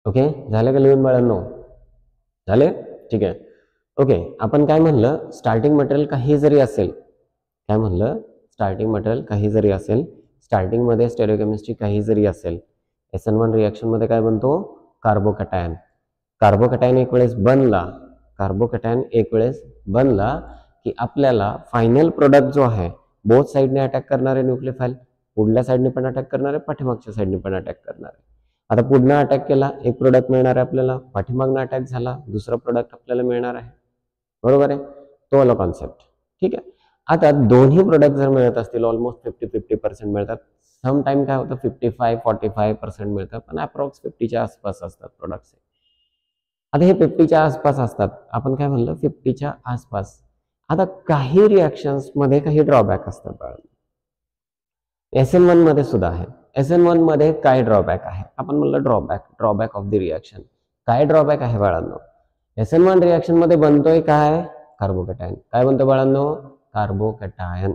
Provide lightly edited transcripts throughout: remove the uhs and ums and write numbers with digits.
Okay, झाले का लिहून बाळांनो? झाले? ठीक आहे. ओके, आपण काय म्हणलं, स्टार्टिंग मटेरियल काही जरी असेल, काय म्हणलं, स्टार्टिंग मटेरियल काही जरी असेल, स्टार्टिंग मध्ये स्टेरिओकेमिस्ट्री काही जरी असेल, SN1 रिएक्शन मध्ये काय बनतो, कार्बोकॅटायन. कार्बोकॅटायन एक वेळेस बनला, कार्बोकॅटायन एक वेळेस बनला की आपल्याला फायनल प्रोडक्ट जो आहे, बोथ साइडने अटॅक करणारे न्यूक्लियोफाइल, पुढल्या साइडने पण अटॅक करणारे, पाठीमागच्या साइडने पण अटॅक करणारे. आता पुढनं अटॅक केला, एक प्रोडक्ट मिळणार आहे आपल्याला, पाठीमागनं अटॅक झाला, दुसरा प्रोडक्ट आपल्याला मिळणार आहे. बरोबर आहे, तो वाला कॉन्सेप्ट. ठीक आहे. आता दोन्ही प्रोडक्ट जर मिळत असतील, ऑलमोस्ट 50-50% मिळतात, सम टाइम काय होतं 55-45% मिळतात, पण अप्रॉक्स 50च्या आसपास असतात प्रोडक्ट्स. आता हे 50च्या आसपास असतात, आपण काय म्हणलं 50च्या आसपास. आता काही रिएक्शन्स मध्ये काही ड्रॉबॅक असतात बाळांनो. SN1 मध्ये सुद्धा आहे. SN1 मध्ये काय ड्रॉबॅक आहे, आपण म्हणलं ड्रॉबॅक ऑफ द रिएक्शन. काय ड्रॉबॅक आहे बाळांनो? SN1 रिएक्शन मध्ये बनतोय काय, कार्बोकॅटायन. काय बनतो बाळांनो, कार्बोकॅटायन.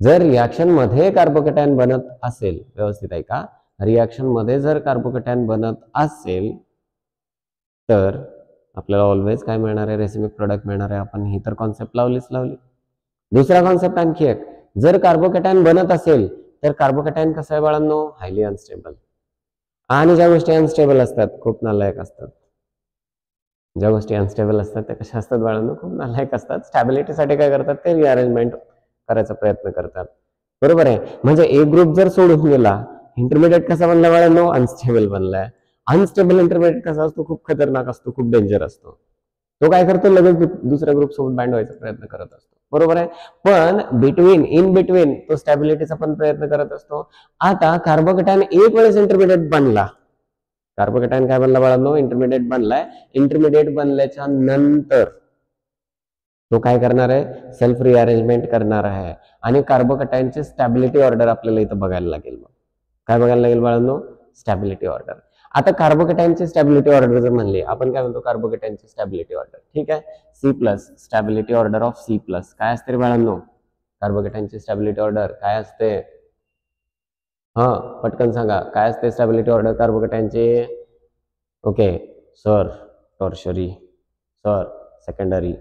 जर रिएक्शन मध्ये कार्बोकॅटायन बनत असेल, व्यवस्थित आहे का, रिएक्शन मध्ये जर कार्बोकॅटायन बनत असेल तर आपल्याला ऑलवेज काय मिळणार आहे, रेसिमिक प्रोडक्ट मिळणार आहे. आपण ही तर कॉन्सेप्ट लावली. दुसरा कॉन्सेप्ट आणखी एक, जर कार्बोकॅटायन बनत असेल तर कार्बोकॅटायन कसं आहे बाळांनो, हायली अनस्टेबल. आणि ज्या गोष्टी अनस्टेबल असतात खूप नालायक असतात. ज्या गोष्टी अनस्टेबल असतात त्या कशा असतात बाळांनो, खूप नालायक असतात. स्टॅबिलिटीसाठी काय करतात, ते रिअरेंजमेंट करायचा प्रयत्न करतात. बरोबर आहे. म्हणजे एक ग्रुप जर सोडून गेला, इंटरमिडिएट कसा बनला बाळांनो, अनस्टेबल बनलाय. अनस्टेबल इंटरमिडिएट कसा असतो, खूप खतरनाक असतो, खूप डेंजर असतो. तो काय करतो, लगेच दुसऱ्या ग्रुप सोबत बँड व्हायचा प्रयत्न करत असतो. बरोबर आहे. पण इन बिटवीन तो स्टॅबिलिटीचा पण प्रयत्न करत असतो. आता कार्बोकॅटायन एक वेळेस इंटरमिडिएट बनला, कार्बोकॅटायन काय बनला बाळांनो, इंटरमिडिएट बनलाय. इंटरमिडिएट बनल्याच्या नंतर तो काय करणार आहे, सेल्फ रिअरेंजमेंट करणार आहे. आणि कार्बोकॅटायनचे स्टॅबिलिटी ऑर्डर आपल्याला इथं बघायला लागेल. मग काय बघायला लागेल बाळांनो, स्टॅबिलिटी ऑर्डर. आता कार्बोकॅटायनची स्टॅबिलिटी ऑर्डर जर म्हणली, आपण काय म्हणतो, कार्बोकॅटायनची स्टॅबिलिटी ऑर्डर. ठीक आहे, C+, stability order of C+. काय असते बाळांनो, कार्बोकॅटायनची स्टॅबिलिटी ऑर्डर काय असते, हा पटकन सांगा, काय असते स्टॅबिलिटी ऑर्डर कार्बोकॅटायनची? Okay sir, tertiary, sir secondary,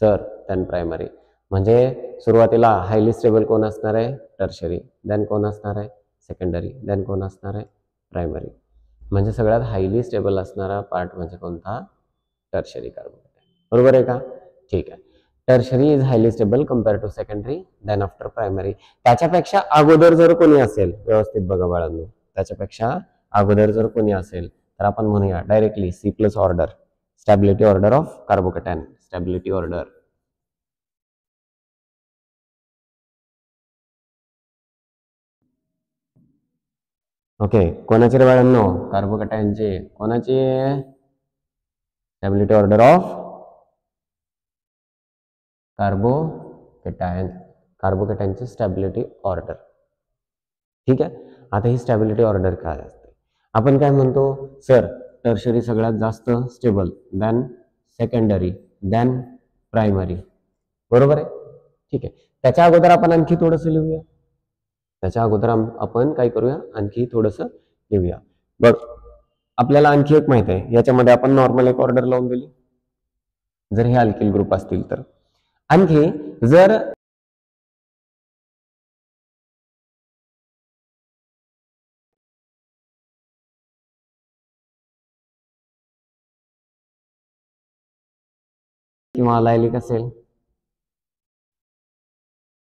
sir then primary. म्हणजे सुरुवातीला हायली स्टेबल कोण असणार आहे, टर्शरी. देन कोण असणार आहे, सेकंडरी. देन कोण असणार आहे, प्रायमरी. म्हणजे सगळ्यात हायली स्टेबल असणारा पार्ट म्हणजे कोणता, टर्शरी कार्बोकॅटायन. बरोबर आहे का? ठीक आहे. Tertiary is highly stable compare to secondary, then after primary. त्याच्यापेक्षा अगोदर जर कोणी असेल, व्यवस्थित बघा बाळांनो, त्याच्यापेक्षा अगोदर जर कोणी असेल तर आपण म्हणूया directly C+ order, stability order of carbocation. Stability order. Okay, कोणाचे रे बाळांनो, कार्बोकॅटायनचे. कोणाची स्टॅबिलिटी ऑर्डर ऑफ कार्बोकॅटायन, कार्बोकॅटायनची स्टॅबिलिटी ऑर्डर. ठीक आहे. आता ही स्टॅबिलिटी ऑर्डर काय असते, आपण काय म्हणतो, सर टर्शरी सगळ्यात जास्त stable, then secondary, then primary. बरोबर आहे. ठीक आहे. त्याच्या अगोदर आपण आणखी थोडंसं लिहूया, त्याच्या अगोदर आपण काय करूया, आणखी थोडंसं लिहूया. बघ, आपल्याला आणखी एक माहित आहे, याच्यामध्ये आपण नॉर्मल एक ऑर्डर लावून दिली, जर हे अल्किल ग्रुप असतील तर. आणखी जर किंवा अलायलिक असेल,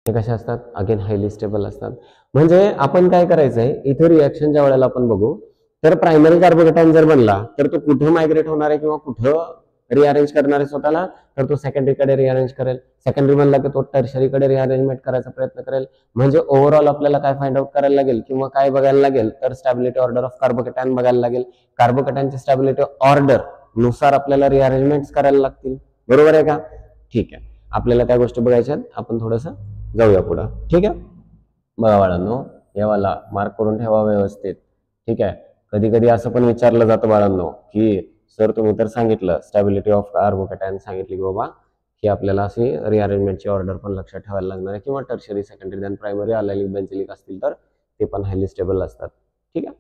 ते कसे असतात, अगेन हायली स्टेबल असतात. म्हणजे आपण काय करायचंय, इथे रिएक्शन ज्या वेळेला आपण बघू, तर प्रायमरी कार्बोकॅटायन जर बनला तर तो कुठे मायग्रेट होणार आहे किंवा कुठं रिअरेंज करणार आहे स्वतःला, तर तो सेकंडरीकडे रिअरेंज करेल. सेकंडरी बनला की तो टर्शरीकडे रिअरेंजमेंट करायचा प्रयत्न करेल. म्हणजे ओव्हरऑल आपल्याला काय फाइंड आउट करायला लागेल किंवा काय बघायला लागेल, तर स्टॅबिलिटी ऑर्डर ऑफ कार्बोकॅटायन बघायला लागेल. कार्बोकॅटायनची स्टॅबिलिटी ऑर्डर नुसार आपल्याला रिअरेंजमेंट करायला लागतील. बरोबर आहे का? ठीक आहे. आपल्याला त्या गोष्टी बघायच्या, आपण थोडंसं जाऊया पुढं. ठीक आहे. बघा बाळांनो, यावाला मार्क करून ठेवा व्यवस्थित. ठीक आहे. कधी कधी असं पण विचारलं जातं बाळांनो, की सर तुम्ही तर सांगितलं स्टॅबिलिटी ऑफ कार्बोकॅटायन सांगितली की बाबा की आपल्याला अशी रिअरेंजमेंटची ऑर्डर पण लक्षात ठेवायला लागणार आहे, किंवा टर्शरी, सेकंडरी, देन प्रायमरी, अलायलिक, बेंझिलिक असतील तर ते पण हायली स्टेबल असतात. ठीक आहे.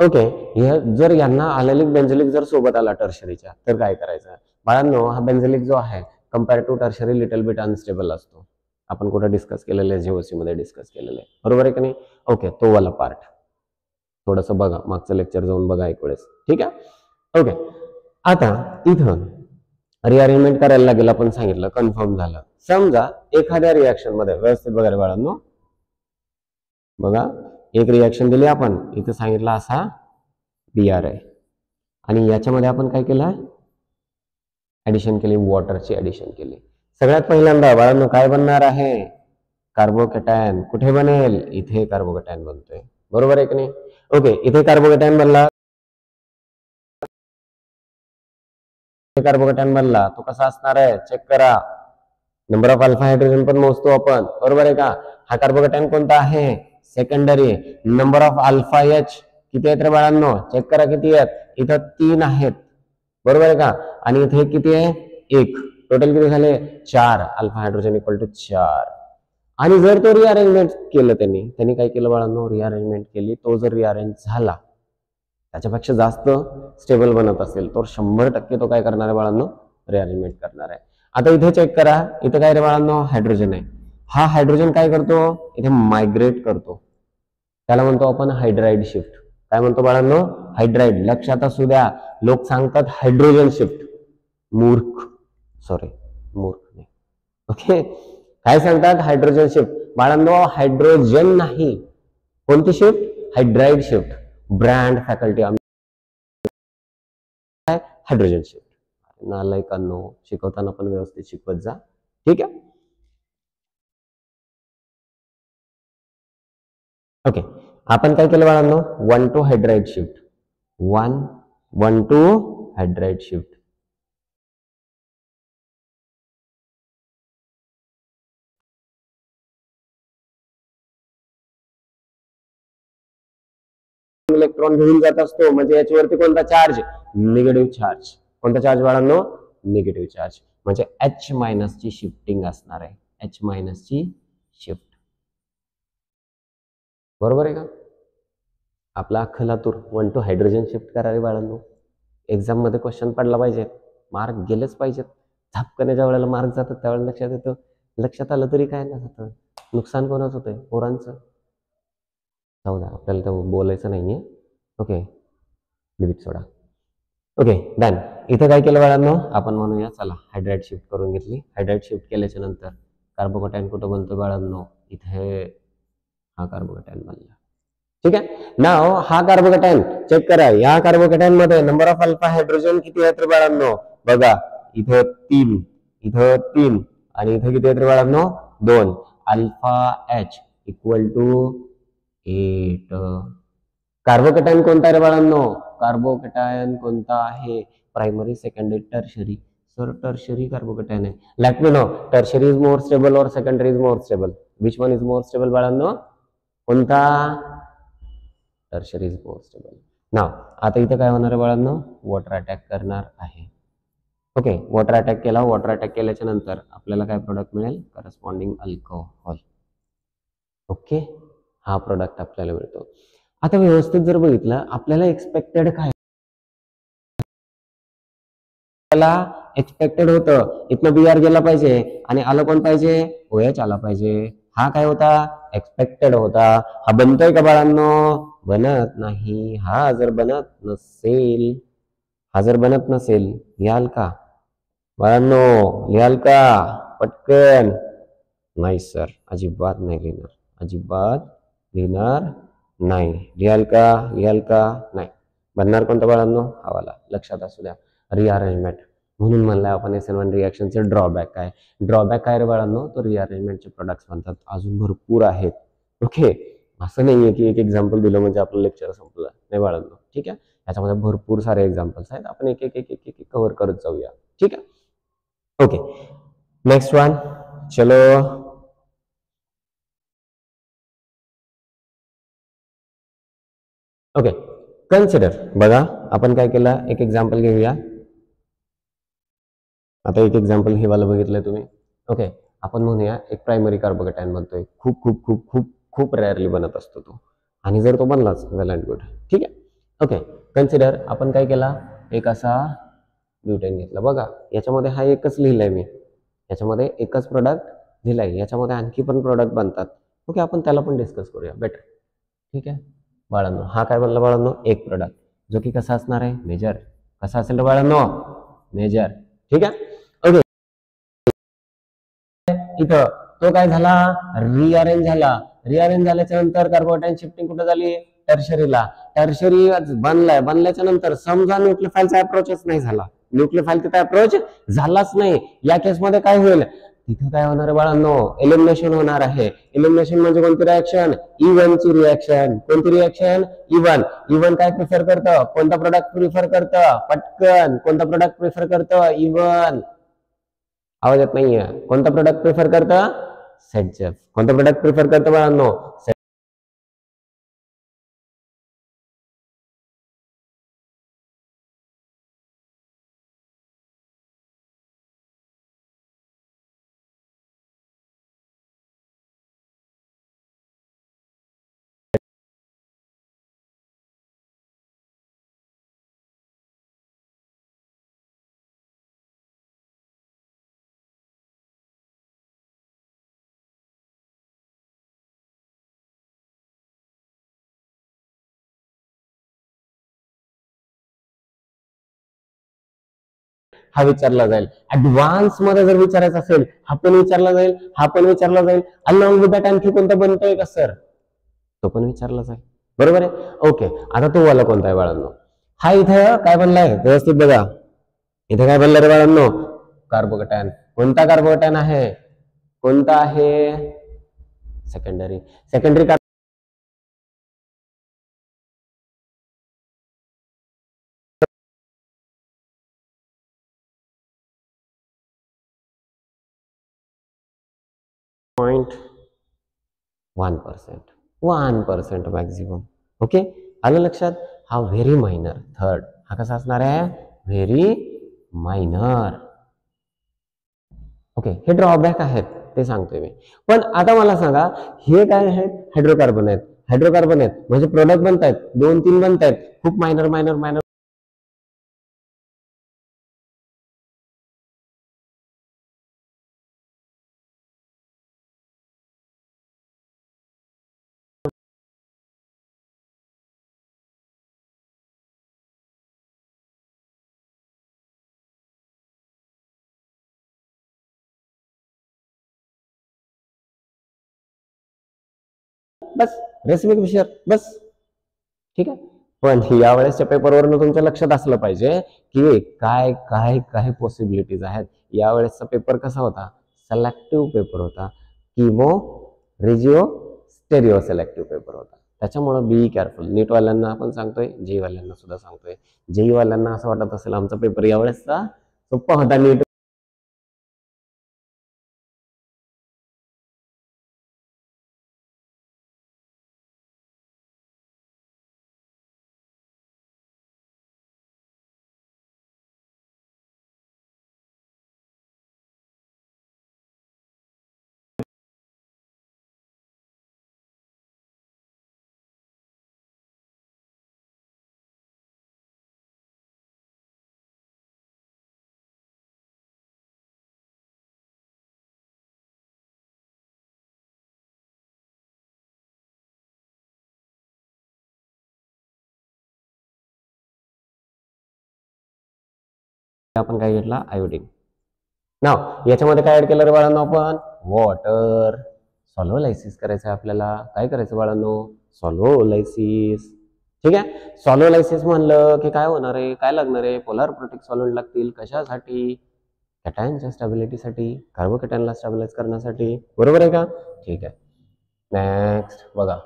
ओके, जर यांना अलेलिक बेंझोलिक जर सोबत आला टर्शरीच्या तर काय करायचं बाळांनो? हा बेंझोलिक जो आहे compare to tertiary little bit unstable असतो. आपण कुठे डिस्कस केलेलं आहे, जीओसी मध्ये डिस्कस केलेलं आहे, बरोबर आहे की नाही? ओके, तो वाला पार्ट थोडंसं बघा, मागचं लेक्चर जाऊन बघा एक वेळेस, ठीक आहे? ओके, आता इथं रिअरेंजमेंट करायला लागेल, आपण सांगितलं, कन्फर्म झालं. समजा एखाद्या रिॲक्शन मध्ये व्यवस्थित बघा रे बाळांनो, बघा एक रिॲक्शन दिली आपण, इथे सांगितलं असा बीआर आहे आणि याच्यामध्ये आपण काय केलं, ऍडिशन केली, वॉटरची ऍडिशन केली. सगळ्यात पहिल्यांदा बाळांनो काय बनणार आहे? कार्बोकॅटायन. कुठे बनेल? इथे कार्बोकॅटायन बनतोय, बरोबर आहे की नाही? ओके, इथे कार्बोकॅटायन बनला, कार्बोकॅटायन बनला, तो कसा असणार आहे चेक करा. नंबर ऑफ अल्फा हायड्रोजन पण मोजतो आपण, बरोबर आहे का? हा कार्बोकॅटायन कोणता आहे? Secondary. Number of alpha H किती आहेत रे बाळांनो? चेक करा किती आहेत. इथं 3 आहेत, बरोबर आहे का? आणि इथे किती आहे? 1. टोटल किती झाले? 4. Alpha hydrogen equal to 4. आणि जर तो रिअरेंजमेंट केलं त्यांनी काय केलं बाळांनो? रिअरेंजमेंट केली. तो जर रिअरेंज झाला त्याच्यापेक्षा जास्त स्टेबल बनत असेल तर 100% तो काय करणार आहे बाळांनो? रिअरेंजमेंट करणार आहे. आता इथे चेक करा, इथे काय रे बाळांनो? हायड्रोजन आहे. हा हायड्रोजन काय करतो? इथे मायग्रेट करतो, त्याला म्हणतो आपण हायड्राइड शिफ्ट. काय म्हणतो बाळांनो? हायड्राइड. लक्षात असू द्या, लोक सांगतात हायड्रोजन शिफ्ट, मूर्ख नाही. ओके, काय सांगतात? Hydrogen shift. बाळांनो हायड्रोजन नाही, कोणती shift? Hydride shift. Brand faculty hydrogen shift. नालायकांनो, शिकवताना पण व्यवस्थित शिकवत जा, ठीक आहे? ओके, आपण काय केलं बाळांनो? 1 to hydride shift. 1 to hydride shift. Electron घेऊन जात असतो, म्हणजे याच्यावरती कोणता चार्ज? Negative charge. कोणता चार्ज बाळांनो? Negative charge. म्हणजे H मायनस ची शिफ्टिंग असणार आहे, H मायनस ची शिफ्ट, बरोबर आहे का? आपला अख्खा लातूर 1 to हायड्रोजन शिफ्ट करा रे बाळांनो. एक्झाम मध्ये क्वेश्चन पडला पाहिजे, मार्क गेलेच पाहिजेत. झापकण्याच्या वेळेला मार्क जातात त्यावेळेला लक्षात येतं. लक्षात आलं तरी काय नाही जातं, नुकसान कोणाच होतंय? पोरांचं. जाऊ द्या, आपल्याला तर बोलायचं नाहीये. ओके, लिमिट सोडा. Okay, done. इथे काय केलं बाळांनो? आपण म्हणूया चला हायड्राइड शिफ्ट करून घेतली. हायड्राइड शिफ्ट केल्याच्या नंतर कार्बोकॅटायन कुठं बनतो बाळांनो? इथे हा कार्बोकॅटायन बनला, ठीक आहे? नाव हा कार्बोकॅटायन चेक करा, या कार्बोकॅटायन मध्ये नंबर ऑफ अल्फा हायड्रोजन किती आहेत रे बाळांनो? बघा, इथं 3, इथं 3 आणि इथे किती आहेत रे बाळांनो? 2. Alpha H equal to 8. Carbocation कोणता रे बाळांनो? कार्बोकॅटायन कोणता आहे? Primary, secondary, tertiary. Sir tertiary carbocation आहे. Let me know, tertiary is more stable or secondary is more stable? Which one is more stable बाळांनो? कोणता? Tertiary is more stable. नाव आता इथे काय होणार आहे बाळांनो? वॉटर अटॅक करणार आहे. ओके, वॉटर अटॅक केला. वॉटर अटॅक केल्याच्या नंतर आपल्याला काय प्रोडक्ट मिळेल? Corresponding alcohol. ओके, हा प्रोडक्ट आपल्याला मिळतो. आता व्यवस्थित जर बघितलं, आपल्याला एक्सपेक्टेड काय? एक्सपेक्टेड होतं इथनं बीआर गेला पाहिजे आणि आलं कोण पाहिजे? OH आला पाहिजे. हा काय होता? एक्सपेक्टेड होता. हा बनतोय का बाळांनो? बनत नाही. हा जर बनत नसेल लिहाल का बाळांनो? लिहाल का पटकन? नाही सर, अजिबात नाही लिहिणार, अजिबात लिहिणार नाही. लिहाल का? नाही. बनणार कोणता बाळांनो? हवाला. लक्षात असू द्या, रिअरेंजमेंट. म्हणून म्हणलं आपण SN1 रिॲक्शनचे ड्रॉबॅक काय? ड्रॉबॅक काय रे बाळांनो? तो रिअरेंजमेंटचे प्रोडक्ट्स म्हणतात. अजून भरपूर आहेत. ओके, असं नाहीये की एक एक्झाम्पल दिलं म्हणजे आपलं लेक्चर संपलं, नाही बाळांनो, ठीक आहे? याच्यामध्ये भरपूर सारे एक्झाम्पल्स आहेत, आपण एक एक एक एक एक कव्हर करत जाऊया, ठीक आहे? Okay, next one. चलो, ओके, कन्सिडर. बघा आपण काय केलं, एक एक्झाम्पल घेऊया. आता एक एक्झाम्पल हे वाला बघितलंय तुम्ही. ओके, आपण म्हणूया एक प्रायमरी कार्बोकॅटायन बनतोय. खूप खूप खूप खूप खूप रेअरली बनत असतो तो, आणि जर तो बनलाच वेल अँड गुड, ठीक आहे? ओके, कन्सिडर आपण काय केला, एक असा ब्युटेन घेतला. बघा याच्यामध्ये हा एकच लिहिलाय मी, याच्यामध्ये एकच प्रोडक्ट दिलाय, याच्यामध्ये आणखी पण प्रोडक्ट बनतात. ओके, आपण त्याला पण डिस्कस करूया बेटर. ठीक आहे बाळांनो, हा काय बनला बाळांनो, एक प्रोडक्ट जो की कसा असणार आहे, मेजर. कसा असेल बाळांनो, मेजर. ठीक आहे. ओके, इथं तो काय झाला, रिअरेंज झाला. रिअरेंज झाल्याच्या नंतर कार्बोटाईन शिफ्टिंग कुठे झाली, टर्शरीला. टर्शरी बनलाय, बनल्याच्या नंतर समजा न्यूक्लियोफाईलचा अप्रोचच नाही झाला, न्यूक्लियोफाईल तिथे अप्रोच झालाच नाही, या केसमध्ये काय होईल, तिथे काय होणार आहे बाळांनो, एलिमिनेशन होणार आहे. एलिमिनेशन म्हणजे कोणती रिएक्शन, E1 ची रिएक्शन. कोणती रिएक्शन, E1. E1 काय प्रिफर करतं, कोणता प्रोडक्ट प्रिफर करतं, पटकन कोणता प्रोडक्ट प्रिफर करतं, E1. आवाज येत नाहीये, कोणता प्रोडक्ट प्रिफर करतं, सेटजेफ. कोणता प्रोडक्ट प्रिफर करतं बाळांनो, हा विचारला जाईल. ऍडव्हान्स मध्ये जर विचारायचं असेल, हा पण विचारला जाईल, हा पण विचारला जाईल. अलॉंग विथ दॅट आणखी कोणता बनतोय का सर, तो पण विचारला जाईल. बरोबर आहे. ओके, आता तो वाला कोणता आहे बाळांनो, हा इथं काय बनलाय व्यवस्थित बघा, इथे काय बनलं रे बाळांनो, कार्बोकॅटायन. कोणता कार्बोकॅटायन आहे, कोणता आहे, सेकंडरी. Secondary .1% 1% maximum. ओके, आलं लक्षात. हा व्हेरी मायनर. थर्ड हा कसा असणार आहे, व्हेरी मायनर. ओके, हे ड्रॉबॅक आहेत ते सांगतोय मी. पण आता मला सांगा, हे काय आहेत, हायड्रोकार्बन आहेत. हायड्रोकार्बन आहेत म्हणजे प्रोडक्ट बनतायत, 2-3 बनतायत, खूप मायनर मायनर मायनर. बस रेसिमिक विषय बस. ठीक आहे. पण यावेळेसच्या पेपरवरून तुमच्या लक्षात असलं पाहिजे की काय काय काय पॉसिबिलिटीज आहेत. यावेळेसचा पेपर कसा होता, सिलेक्टिव्ह पेपर होता, किमो रेजिओ स्टेरिओ सिलेक्टिव्ह पेपर होता. त्याच्यामुळे बी केअरफुल. नीट वाल्यांना आपण सांगतोय, जेई वाल्यांना सुद्धा सांगतोय. जेई वाल्यांना असं वाटत असेल आमचा पेपर यावेळेसचा सोपा होता, नीट आपण काय घेतला, आयोडीन. नाव याच्यामध्ये काय ऍड केलं रे बाळांनो, आपण वॉटर. सॉल्व्होलायसिस करायचं आपल्याला. काय करायचं बाळांनो, सॉल्व्होलायसिस. ठीक आहे. सॉल्व्होलायसिस म्हणलं की काय होणार आहे, काय लागणार आहे, पोलार प्रोटेक्ट सॉल्व्हेंट लागतील. कशासाठी, कॅटायनच्या स्टॅबिलिटीसाठी, कार्बोकॅटायनला स्टॅबिलाइज करण्यासाठी. बरोबर आहे का. ठीक आहे. नेक्स्ट बघा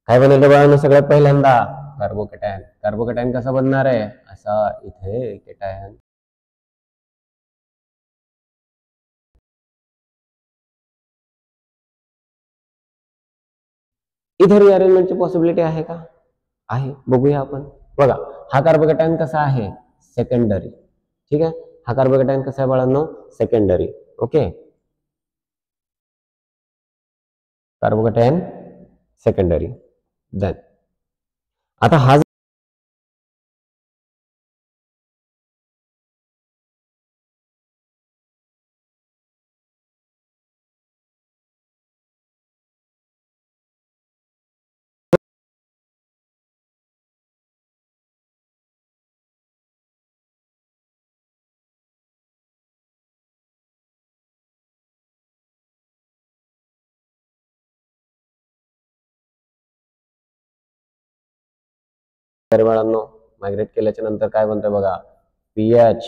काय बनवलं बाळांनो, सगळ्यात पहिल्यांदा कार्बोकॅटायन. कार्बोकॅटायन कसा बनणार आहे, असा इथे कॅटायन. इथे रिअरेंजमेंटची पॉसिबिलिटी आहे का, आहे. बघूया आपण. बघा हा कार्बोकॅटायन कसा आहे, सेकंडरी. ठीक आहे. हा कार्बोकॅटायन कसा आहे बाळांनो, सेकंडरी. Okay, carbocation secondary. आता हा बाळांनो मायग्रेट केल्याच्या नंतर काय बनतंय बघा, पीएच.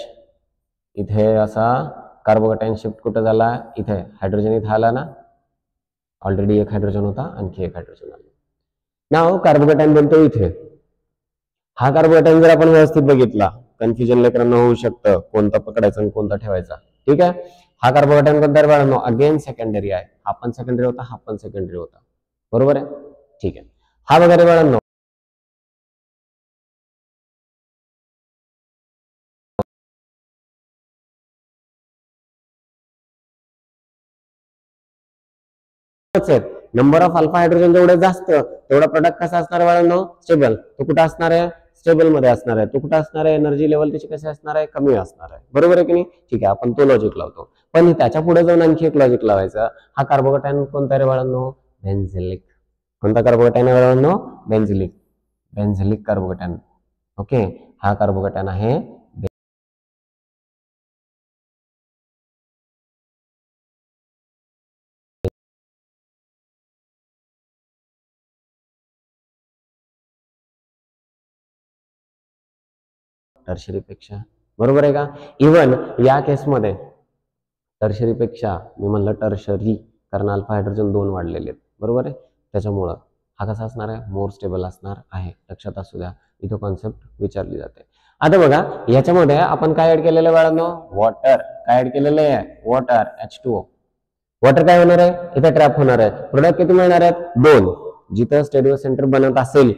इथे असा कार्बोकॅटायन शिफ्ट कुठं झाला, इथे हायड्रोजन इथे आला ना, ऑलरेडी एक हायड्रोजन होता, आणखी एक हायड्रोजन आला. नाव कार्बोकॅटायन बनतो इथे. हा कार्बोकॅटायन जर आपण व्यवस्थित बघितला, कन्फ्युजन लेकरांना होऊ शकतं कोणता पकडायचा आणि कोणता ठेवायचा. ठीक आहे, हा कार्बोकॅटायन कोणता बाळांनो, अगेन सेकंडरी आहे. हा पण सेकंडरी होता, हा पण सेकंडरी होता, बरोबर आहे. ठीक आहे, हा वगैरे बाळांनो नंबर ऑफ अल्फा हायड्रोजन जेवढे जास्त तेवढा प्रोडक्ट कसा असणार बाळांनो, स्टेबल. तो कुठं असणार आहे, स्टेबल मध्ये असणार आहे. तो कुठं असणार आहे, एनर्जी लेवल त्याची कशी असणार आहे, कमी असणार आहे, बरोबर आहे की नाही. ठीक आहे, आपण तो लॉजिक लावतो. पण त्याच्या पुढे जाऊन आणखी एक लॉजिक लावायचं. हा कार्बोकॅटायन कोणता रे बाळांनो, बेन्झिलिक. कोणता कार्बोकॅटायन आहे बाळांनो, बेन्झिलिक. बेन्झिलिक कार्बोकॅटायन. ओके, हा कार्बोकॅटायन आहे टर्शरी पेक्षा, बरोबर आहे का. इवन या केसमध्ये टर्शरी पेक्षा मी म्हणलं टर्शरी, कारण अल्फा हायड्रोजन 2 वाढलेले आहेत, बरोबर आहे. त्याच्यामुळं हा कसा असणार आहे, मोर स्टेबल असणार आहे. लक्षात असू द्या, इथं कॉन्सेप्ट विचारली जाते. आता बघा याच्यामध्ये आपण काय ऍड केलेलं आहे बाळांनो, वॉटर. काय ऍड केलेलं आहे, वॉटर, H2O. वॉटर काय होणार आहे, इथे ट्रॅप होणार आहे. प्रोडक्ट किती मिळणार आहेत, 2. जिथं स्टेरिओ सेंटर बनत असेल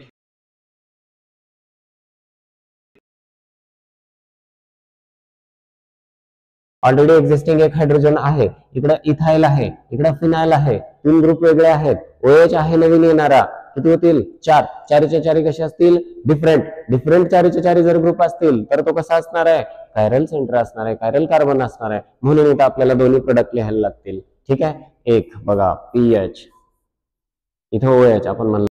ऑलरेडी एक्झिस्टिंग एक हायड्रोजन आहे, इकडे इथाइल आहे, इकडे फिनाइल आहे. 3 ग्रुप वेगळे आहेत. OH आहे नवीन येणारा, किती होतील, 4. 4चे 4 कसे असतील, डिफरंट. डिफरंट 4चे 4 जर ग्रुप असतील तर तो कसा असणार आहे, कायरल सेंटर असणार आहे, कायरल कार्बन असणार आहे. म्हणून इथं आपल्याला दोन्ही प्रोडक्ट लिहायला लागतील. ठीक आहे, एक बघा पीएच, इथं OH आपण म्हणलं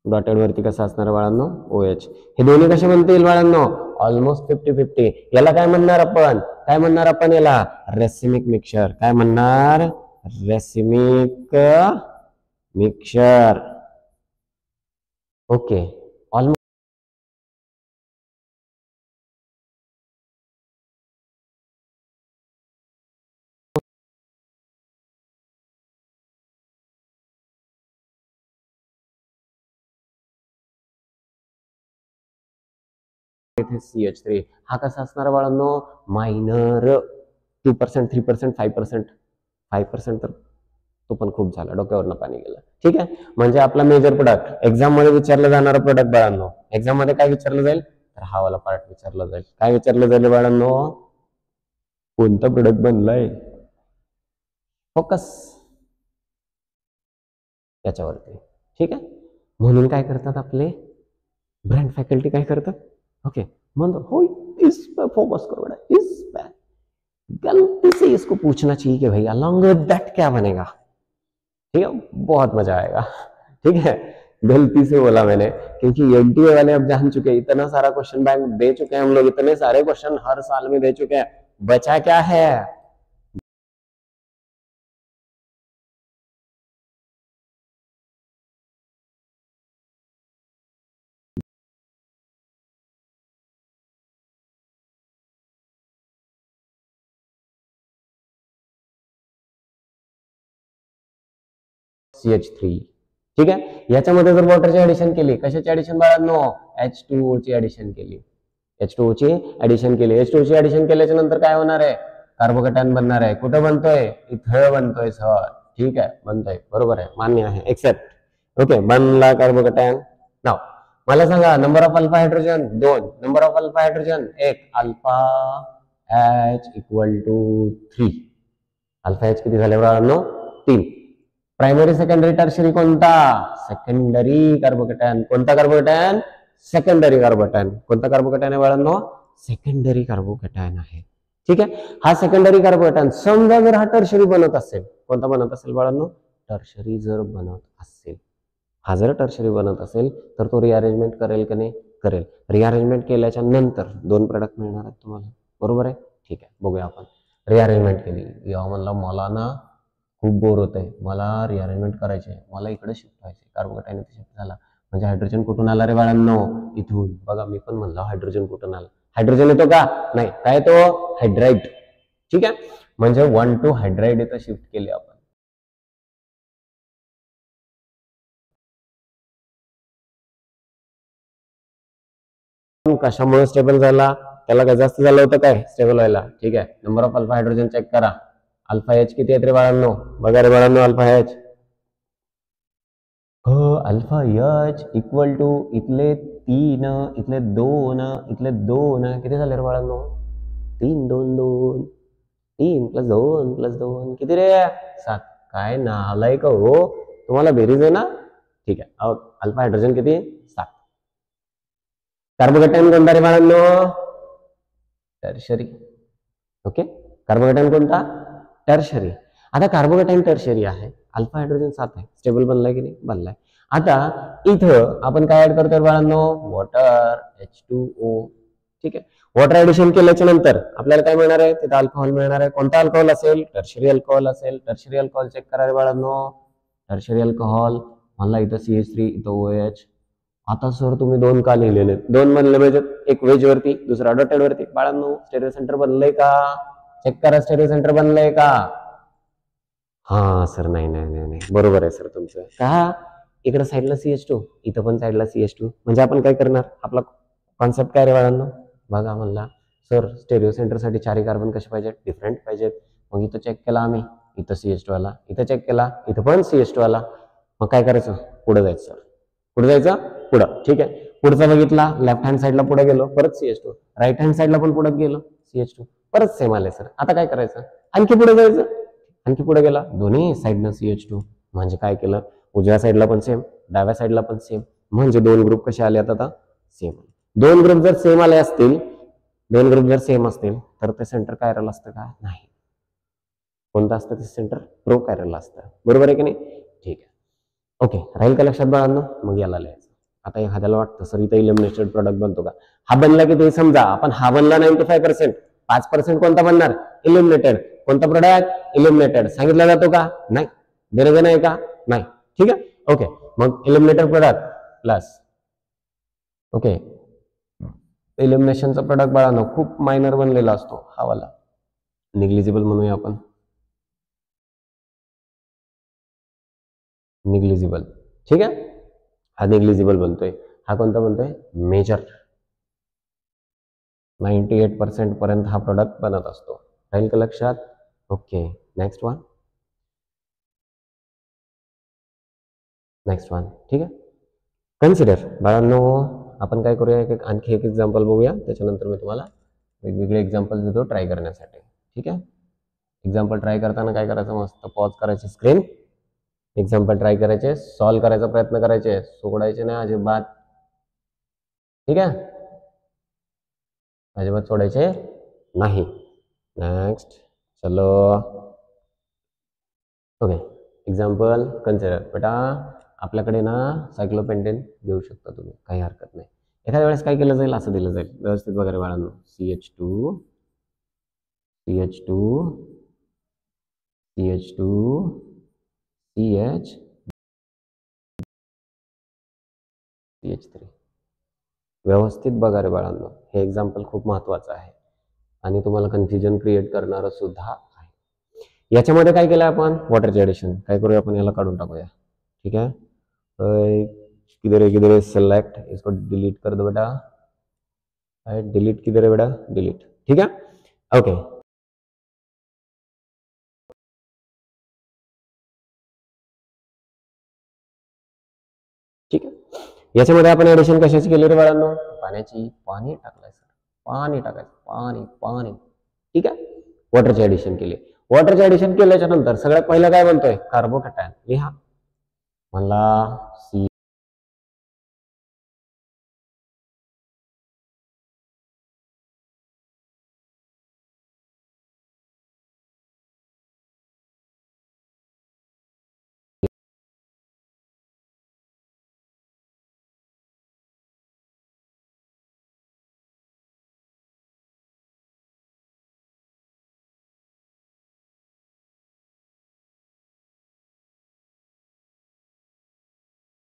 डॉटेड वरती कसं असणार बाळांनो, OH. हे दोन्ही कसे बनतील बाळांनो, ऑलमोस्ट 50-50. याला काय म्हणणार आपण, काय म्हणणार आपण याला, रेसिमिक मिक्सचर. काय म्हणणार, racemic mixture. Okay, almost CH3. हा कसा असणार बाळांनो, मायनर. 2%, 3%, 5%. 5% तर तो पण खूप झाला, डोक्यावरनं पाणी गेलं. ठीक आहे, म्हणजे आपला मेजर प्रोडक्ट एक्झाम मध्ये विचारलं जाणारा प्रोडक्ट बाळांनो, एक्झाम मध्ये काय विचारलं जाईल, तर हा वाला पार्ट विचारला जाईल. काय विचारलं जाईल बाळांनो, कोणता प्रोडक्ट बनलाय, फोकस याच्यावरती. ठीक आहे, म्हणून काय करतात आपले ब्रांड फॅकल्टी, काय करतात, ओके म्हणतो हो इस पे फोकस करो बेटा, इस पे गलती से इसको पूछना चाहिए कि भाई अलॉन्ग विद दैट क्या बनेगा. ठीक है, बहुत मजा आएगा. ठीक है, गलती से बोला मैंने, क्योंकि एनटीए वाले अब जान चुके हैं, इतना सारा क्वेश्चन बैंक दे चुके हैं हम लोग, इतने सारे क्वेश्चन हर साल में दे चुके हैं. बचा क्या है, CH3. ठीक आहे, याच्यामध्ये जर वॉटरची ऍडिशन केली, कशाची ऍडिशन बाळांनो, H2O ची ऍडिशन केली. H2O ची ऍडिशन केली. H2O ची ऍडिशन केल्याच्या नंतर काय होणार आहे, कार्बोकॅटायन बनणार आहे. कुठं बनतोय, इथं बनतोय सर. ठीक आहे, बनतोय, बरोबर आहे, मान्य आहे, एक्सेप्ट. ओके, बनला कार्बोकॅटायन. नाव मला सांगा, number of alpha hydrogen 2, number of alpha hydrogen 1, alpha H equal to 3. Alpha H किती झाले बाळांनो, 3. प्रायमरी सेकंडरी टर्शरी कोणता, सेकंडरी कार्बोकॅटायन. कोणता कार्बोकॅटायन, सेकंडरी कार्बोकॅटायन. कोणता कार्बोकॅटायन आहे बाळांनो, सेकंडरी कार्बोकॅटायन आहे. ठीक आहे, हा सेकंडरी कार्बोकॅटायन समजा जर हा टर्शरी बनत असेल, कोणता बनत असेल बाळांनो, टर्शरी जर बनत असेल, हा जर टर्शरी बनत असेल तर तो रिअरेंजमेंट करेल की नाही, करेल. रिअरेंजमेंट केल्याच्या नंतर 2 प्रोडक्ट मिळणार आहेत तुम्हाला, बरोबर आहे. ठीक आहे, बघूया आपण. रिअरेंजमेंट केली. या म्हणला मला ना खूप बोर होत आहे, मला रिअरेंजमेंट करायचे, मला इकडे शिफ्ट व्हायचे, कार्बोकॅटायन इथे शिफ्ट झाला. म्हणजे हायड्रोजन कुठून आला रे बाळांनो? इथून. बघा मी पण म्हणलं हायड्रोजन कुठून आला. हायड्रोजन येतो का? नाही. काय येतो? हायड्राईड. ठीक आहे, म्हणजे 1 to हायड्राईड इथं शिफ्ट केली आपण. कशामुळे स्टेबल झाला? त्याला काय जास्त झालं होतं काय स्टेबल व्हायला? ठीक आहे, number of alpha hydrogen check करा. अल्फा एच किती आहेत रे बाळांनो? बघा रे बाळांनो, alpha H alpha H equal to इथले 3, इथले 2, इथले 2 किती झाले रे बाळांनो? 3 2 2 3 प्लस 2 प्लस 2 किती रे? 7. काय नालायक हो, तुम्हाला बेरीज आहे ना? ठीक आहे, अल्फा हायड्रोजन किती? 7. कार्बोकॅटायन कोणता रे बाळांनो? टर्शरी. ओके, कार्बोकॅटायन कोणता? टर्शरी. आता कार्बोकॅटायन टर्शरी आहे, अल्फा हायड्रोजन 7 आहे, स्टेबल बनलाय की नाही? बनलाय. आता इथं आपण काय ऍड करतोय बाळांनो? Water, H2O. ठीक आहे, वॉटर ऍडिशन केल्याच्या नंतर आपल्याला काय मिळणार आहे? तिथं अल्कोहोल मिळणार आहे. कोणता अल्कोहोल असेल? टर्शरी अल्कोहोल असेल. टर्शरी अल्कोहोल चेक करा रे बाळांनो. टर्शरी अल्कोहोल म्हणला इथं CH3, इथं OH. आता सर तुम्ही 2 का लिहिलेले? 2 बनले म्हणजे एक वेज वरती, दुसरा डॉटेड वरती. बाळांनो स्टेरिओ सेंटर बनलंय का? चेक करा, स्टेरिओ सेंटर बनलंय का? हा सर, नाही नाही नाही नाही, बरोबर आहे सर तुमचं. का? इकडे साईडला CH2, इथं पण साईडला CH2, म्हणजे आपण काय करणार? आपला कॉन्सेप्ट काय रे बाळांनो? बघा म्हणला सर स्टेरिओ सेंटरसाठी 4 कार्बन कसे पाहिजेत? डिफरंट पाहिजेत. मग इथं चेक केला आम्ही, इथं CH2 आला. इथं चेक केला, इथं पण CH2 आला. मग काय करायचं? पुढे जायचं सर. पुढे जायचं, पुढं. ठीक आहे, पुढचा बघितला, लेफ्ट हँड साईडला पुढे गेलो, परत CH2. राईट हँड साईडला पण पुढे गेलो, CH2. परत सेम आले सर. आता काय करायचं? आणखी पुढे जायचं. आणखी पुढे गेला, दोन्ही साईडनं CH2. म्हणजे काय केलं? उजव्या साईडला पण सेम, डाव्या साईडला पण सेम. म्हणजे 2 ग्रुप कसे आले आता? सेम. 2 ग्रुप जर सेम आले असतील, 2 ग्रुप जर सेम असतील, तर ते सेंटर कायरल असतं का? नाही. कोणतं असतं ते सेंटर? प्रो कायरल असतं. बरोबर आहे की नाही? ठीक आहे. ओके, राहील का लक्षात बाळांनो? मग याला लिहायचं. आता एखाद्याला वाटतं सर इथं इलिमिनेटेड प्रोडक्ट बनतो का? हा बनला की ते समजा आपण हा बनला 95%, 5% कोणता बनणार? इलिमिनेटेड. कोणता प्रोडक्ट? इलिमिनेटेड. सांगितला जातो का? नाही. गरज नाही का? नाही. ठीक आहे, ओके. मग इलिमिनेटेड प्रोडक्ट प्लस, ओके, इलिमिनेशनचा प्रोडक्ट बाळांनो खूप मायनर बनलेला असतो हा वाला, निग्लिजिबल म्हणूया आपण. निग्लिजिबल. ठीक आहे, हा निग्लिजिबल बनतोय. हा कोणता बनतोय? मेजर. 98% पर्यंत हा प्रोडक्ट बनत असतो. राहील का लक्षात? Okay, next one. Next one. ठीक आहे, कन्सिडर बाळांनो. आपण काय करूया, आणखी एक एक्झाम्पल बघूया, त्याच्यानंतर मी तुम्हाला वेगवेगळे एक्झाम्पल देतो ट्राय करण्यासाठी. ठीक आहे, एक्झाम्पल ट्राय करताना काय करायचं? मस्त पॉज करायची स्क्रीन, एक्झाम्पल ट्राय करायचे, सॉल्व्ह करायचा प्रयत्न करायचे, सोडायचे नाही अजिबात. ठीक आहे, अजिबात सोडायचे नाही. नेक्स्ट, चलो. Okay, example consider. बेटा आपल्याकडे ना सायक्लोपेंटेन देऊ शकता तुम्ही, काही हरकत नाही. एखाद्या वेळेस काय केलं जाईल? असं दिलं जाईल, व्यवस्थित वगैरे बाळांनो. CH2, CH2, CH2, CH, CH3. व्यवस्थित बघा रे बाळांनो, हे एक्झाम्पल खूप महत्वाचं आहे आणि तुम्हाला कन्फ्युजन क्रिएट करणारं सुद्धा आहे. याच्यामध्ये काय केलं आपण? वॉटरचे ऍडिशन. काय करूया आपण? याला काढून टाकूया. ठीक है, किधर है सेलेक्ट, इसको डिलीट कर दो बेटा. डिलीट किधर है बेटा? डिलीट. ठीक है, ओके. ठीक आहे, याच्यामध्ये आपण ऍडिशन कशाची केली रे बाळांनो? पाण्याची. पाणी टाकलंय सर, पाणी टाकायचं, पाणी पाणी. ठीक आहे, वॉटरची ऍडिशन केली. वॉटरची ऍडिशन केल्याच्या नंतर सगळ्यात पहिलं काय बनतोय? कार्बोकॅटायन. लिहा म्हणला सी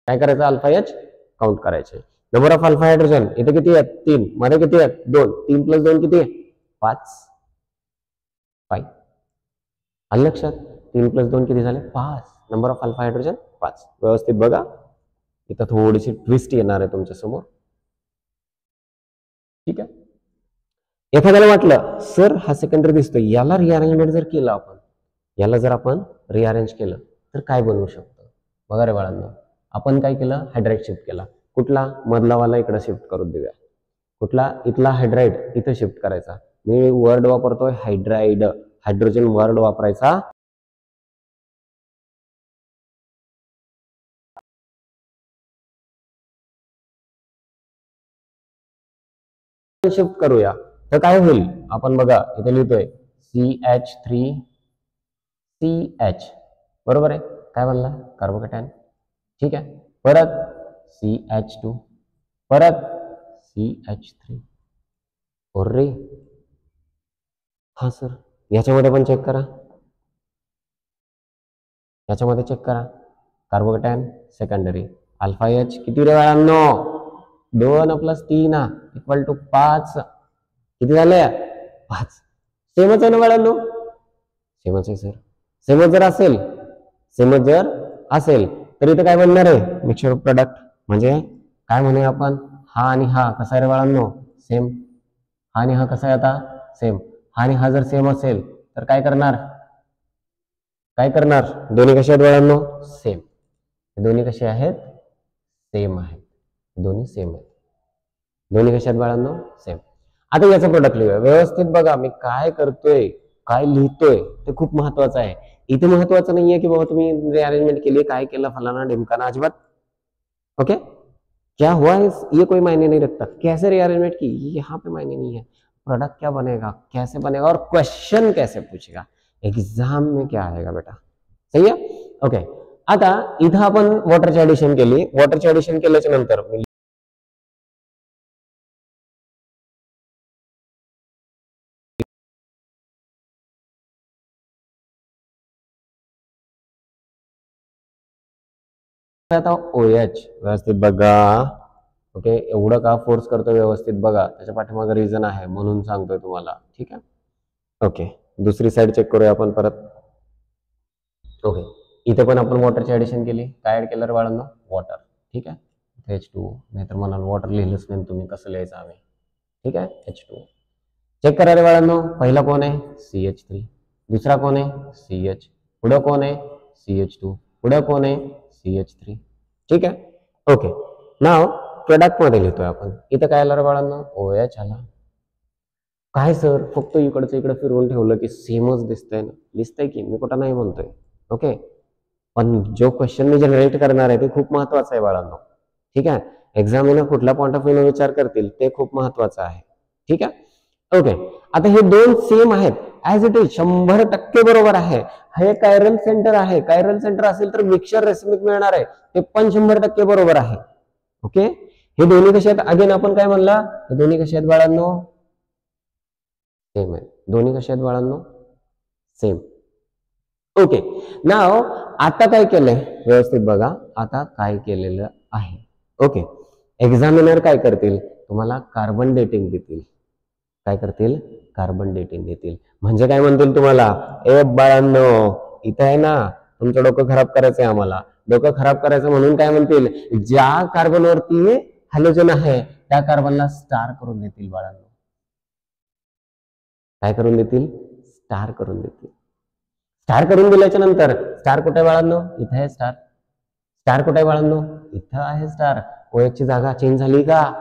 काय करायचं, अल्फा एच काउंट करायचे. नंबर ऑफ अल्फा हायड्रोजन इथे किती आहेत, 3, मध्ये किती आहेत, 2, 3 + 2 किती आहे, 5. आलं लक्षात, 3 + 2 किती झाले, 5. Number of alpha hydrogen 5. व्यवस्थित बघा, इथं थोडीशी ट्विस्ट येणार आहे तुमच्या समोर. ठीक आहे. एखाद्याला वाटलं सर हा सेकंडरी दिसतोय, याला रिअरेंजमेंट जर केलं आपण, याला जर आपण रिअरेंज केलं तर काय बनवू शकतो. बघा रे बाळांनो, आपण काय केलं, हायड्राईड शिफ्ट केला. कुठला, मधलावाला इकडे शिफ्ट करून देऊया. कुठला, इथला हायड्राईड इथं शिफ्ट करायचा. मी वर्ड वापरतोय हायड्राईड, हायड्रोजन वर्ड वापरायचा. शिफ्ट करूया तर काय होईल, आपण बघा इथे लिहितोय CH3CH, बरोबर आहे. काय बनला, कार्बोकॅटायन. ठीक आहे. परत CH2, परत CH3. अरे हा सर, याच्यामध्ये पण चेक करा, याच्यामध्ये चेक करा. कार्बोकॅटायन सेकंडरी, अल्फा एच किती रे बाळांनो, 2 + 3 = 5. किती झाले, 5. सेमच आहे ना बाळांनो, सेमच आहे सर. सेमच जर असेल तर इथं काय बनणार आहे, मिक्सचर ऑफ प्रोडक्ट. म्हणजे काय म्हणूया आपण, हा आणि हा कसा आहे रे बाळांनो, सेम. हा आणि हा कसा आहे आता, सेम. हा आणि हा जर सेम असेल तर काय करणार, दोन्ही कसे आहेत बाळांनो, सेम. दोन्ही कसे आहेत, सेम आहेत. दोन्ही सेम आहेत. दोन्ही कसे आहेत बाळांनो, सेम. आता याचं प्रोडक्ट लिहूया. व्यवस्थित बघा मी काय करतोय, काय लिहितोय ते खूप महत्वाचं आहे. इथे महत्वाचं नाहीये की बाबा तुम्ही रिअरेंजमेंट केली, काय केलं, फलाना ढिमकाना, अजिबात. ओके, क्या हुआ है ये कोई मायने नहीं रखता, कैसे रिअरेंजमेंट की यहाँ पे मायने नहीं है. प्रोडक्ट क्या बनेगा, कैसे बनेगा, और क्वेश्चन कैसे पूछेगा, एग्जाम में क्या आएगा बेटा. सही है. ओके, आता इथं आपण वॉटरची ऍडिशन केली. वॉटरची ऍडिशन केल्याच्या नंतर आता OH व्यवस्थित बघा. ओके, एवढं का फोर्स करतो, व्यवस्थित बघा, त्याच्या पाठीमागे रिझन आहे म्हणून सांगतोय तुम्हाला. ठीक आहे. ओके, दुसरी साइड चेक करूया आपण परत. ओके, इथे पण आपण वॉटरची ऍडिशन केली. काय ऍड केलं रे बाळांनो, वॉटर. ठीक आहे, H2, नाहीतर म्हणाल वॉटर लिहिलंच नाही तुम्ही, कसं लिहायचं आम्ही. ठीक आहे, H2. चेक करा रे बाळांनो, पहिला कोण आहे, CH3. दुसरा कोण आहे, CH. पुढं कोण आहे, CH2. पुढं कोण आहे, CH3. ठीक आहे. ओके, नाव प्रोडक्ट मध्ये लिहितोय आपण. इथं काय आलं रे बाळांनो, OH आला. काय सर, फक्त इकडचं इकडे फिरवून ठेवलं की सेमच दिसतंय ना. दिसतंय की, मी कुठं नाही म्हणतोय. ओके, पण जो क्वेश्चन मी जनरेट करणार आहे ते खूप महत्वाचं आहे बाळांनो. ठीक आहे, एक्झामिनर कुठल्या पॉइंट ऑफ व्ह्यू विचार करतील ते खूप महत्वाचं आहे. ठीक आहे. ओके, आता हे दोन सेम आहेत, ऍज इट इज 100% बरोबर आहे. हे कायरल सेंटर आहे. कायरल सेंटर असेल तर मिक्सचर रेसिमिक मिळणार आहे, ते पण 100% बरोबर आहे. ओके, हे दोन्ही कसे आहेत, अगेन आपण काय म्हणला, हे दोन्ही कसे आहेत बाळांनो, सेम आहे. दोन्ही कसे आहेत बाळांनो, सेम. ओके, नाव आता काय केलंय, व्यवस्थित बघा, आता काय केलेलं आहे. ओके, एक्झामिनर काय करतील, तुम्हाला कार्बन डेटिंग देतील. काय करतील, कार्बन डेटिंग देतील. म्हणजे काय म्हणतील तुम्हाला, ए बाळांनो, इथं आहे ना, तुमचं डोकं खराब करायचंय आम्हाला. डोकं खराब करायचं म्हणून काय म्हणतील, ज्या कार्बनवरती हॅलोजन आहे त्या कार्बनला स्टार करून देतील बाळांनो. काय करून देतील, स्टार करून देतील. स्टार करून दिल्याच्या नंतर, स्टार कुठे बाळांनो, इथे आहे स्टार. स्टार कुठे बाळांनो, इथं आहे स्टार. OH ची जागा चेंज झाली का,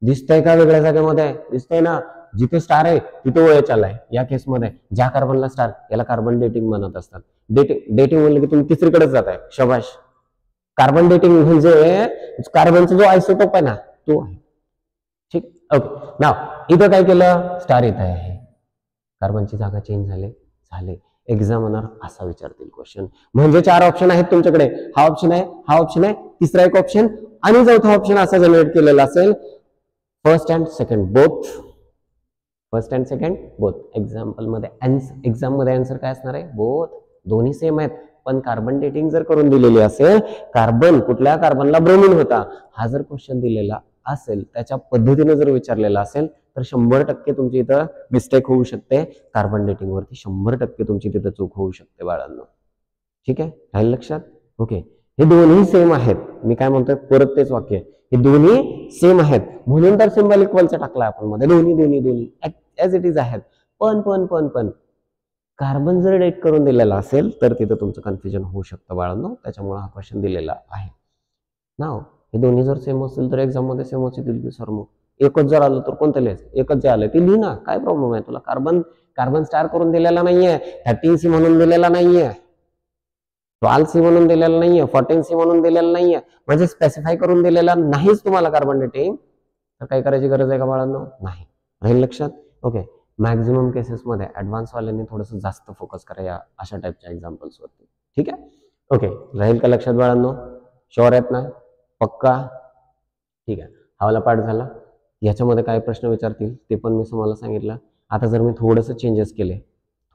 दिसतंय का, वेगळ्या जागेमध्ये दिसतंय ना. जिथे स्टार आहे तिथे OH आलाय. या केसमध्ये ज्या कार्बनला स्टार, याला कार्बन डेटिंग म्हणत असतात. डेटिंग म्हणलं की तुम्ही तिसरीकडेच जाताय, शबाश. कार्बन डेटिंग म्हणजे कार्बनचा जो आयसोटोप आहे ना तो आहे. ठीक. ओके, नाव इथं काय केलं, स्टार इथं आहे, कार्बनची जागा चेंज झाले. एक्झामिनर असा विचारतील क्वेश्चन. म्हणजे 4 ऑप्शन आहेत तुमच्याकडे, हा ऑप्शन आहे, हा ऑप्शन आहे, तिसरा एक ऑप्शन आणि चौथा ऑप्शन असा जनरेट केलेला असेल, first and second both. First and second both. Exam मध्ये आन्सर काय असणार आहे, बोथ. दोन्ही सेम आहेत, पण कार्बन डेटिंग जर करून दिलेली असेल, कार्बन कुठल्या कार्बनला ब्रोमीन होता हा जर क्वेश्चन दिलेला असेल, त्याच्या पद्धतीने जर विचारलेला असेल तर 100% तुमची इथं मिस्टेक होऊ शकते. कार्बन डेटिंग वरती 100% तुमची तिथं चूक होऊ शकते बाळांनो. ठीक आहे, राहील लक्षात. ओके, हे दोन्ही सेम आहेत. मी काय म्हणतोय परत तेच वाक्य, हे दोन्ही सेम आहेत म्हणून तर सिंबल इक्वलचा टाकला आपण मध्ये. दोन्ही दोन्ही दोन्ही ऍज इट इज आहेत. पण कार्बन जर डेट करून दिलेला असेल तर तिथं तुमचं कन्फ्युजन होऊ शकतं बाळांनो. त्याच्यामुळे हा क्वेश्चन दिलेला आहे. नाव हे दोन्ही जर सेम असेल तर एक्झाम मध्ये सेम असेल की सर मग एकच जर आलं तर कोणतं लिहायचं? एकच जे आलं ते लिही ना, काय प्रॉब्लेम आहे तुला? कार्बन स्टार करून दिलेला नाहीये, 13C म्हणून दिलेला नाहीये, 12C म्हणून दिलेला नाहीये, 14C म्हणून दिलेला नाहीये, म्हणजे स्पेसिफाय करून दिलेला नाहीच तुम्हाला कार्बन डेटिंग. तर काय करायची गरज आहे का बाळांनो? नाही. राहील लक्षात. ओके, मॅक्झिमम केसेस मध्ये ऍडव्हान्स वाल्यांनी थोडंसं जास्त फोकस करा या अशा टाईपच्या एक्झाम्पल्स वरती. ठीक आहे. ओके, राहील का लक्षात बाळांनो? शुअर आहेत ना? पक्का? ठीक आहे, हा वाला पार्ट झाला. याच्यामध्ये काय प्रश्न विचारतील ते पण मी तुम्हाला सांगितलं. आता जर मी थोडंसं चेंजेस केले,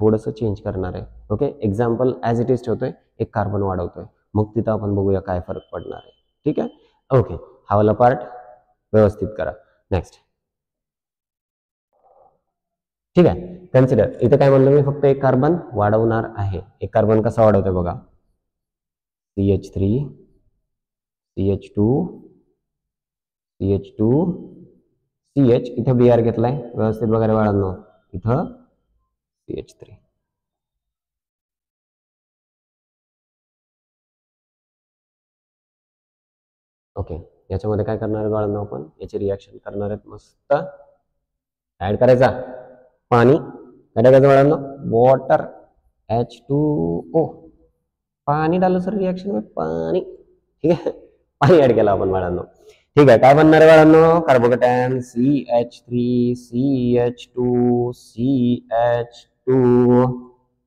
थोडंसं चेंज करणार आहे. Okay, example as it is ठेवतोय, एक कार्बन वाढवतोय, मग तिथं आपण बघूया काय फरक पडणार आहे. ठीक आहे. ओके, हा वाला पार्ट व्यवस्थित करा. नेक्स्ट. ठीक आहे, कन्सिडर. इथं काय म्हणलं मी, फक्त एक कार्बन वाढवणार आहे. एक कार्बन कसा वाढवतोय बघा, CH3 CH2 CH2 CH, इथं Br घेतलाय, व्यवस्थित बघा रे बाळांनो, इथं CH3. ओके, याच्यामध्ये काय करणार आहे बाळांनो, आपण याची रिॲक्शन करणार आहेत. मस्त ऍड करायचा पाणी, काय टाकायचं बाळांनो? Water, H2O. पाणी डालो सर रिॲक्शन में, पाणी. ठीक आहे, पाणी ऍड केलं आपण बाळांनो. ठीक आहे, काय बनणार आहे बाळांनो? Carbocation CH3 CH2 CH2.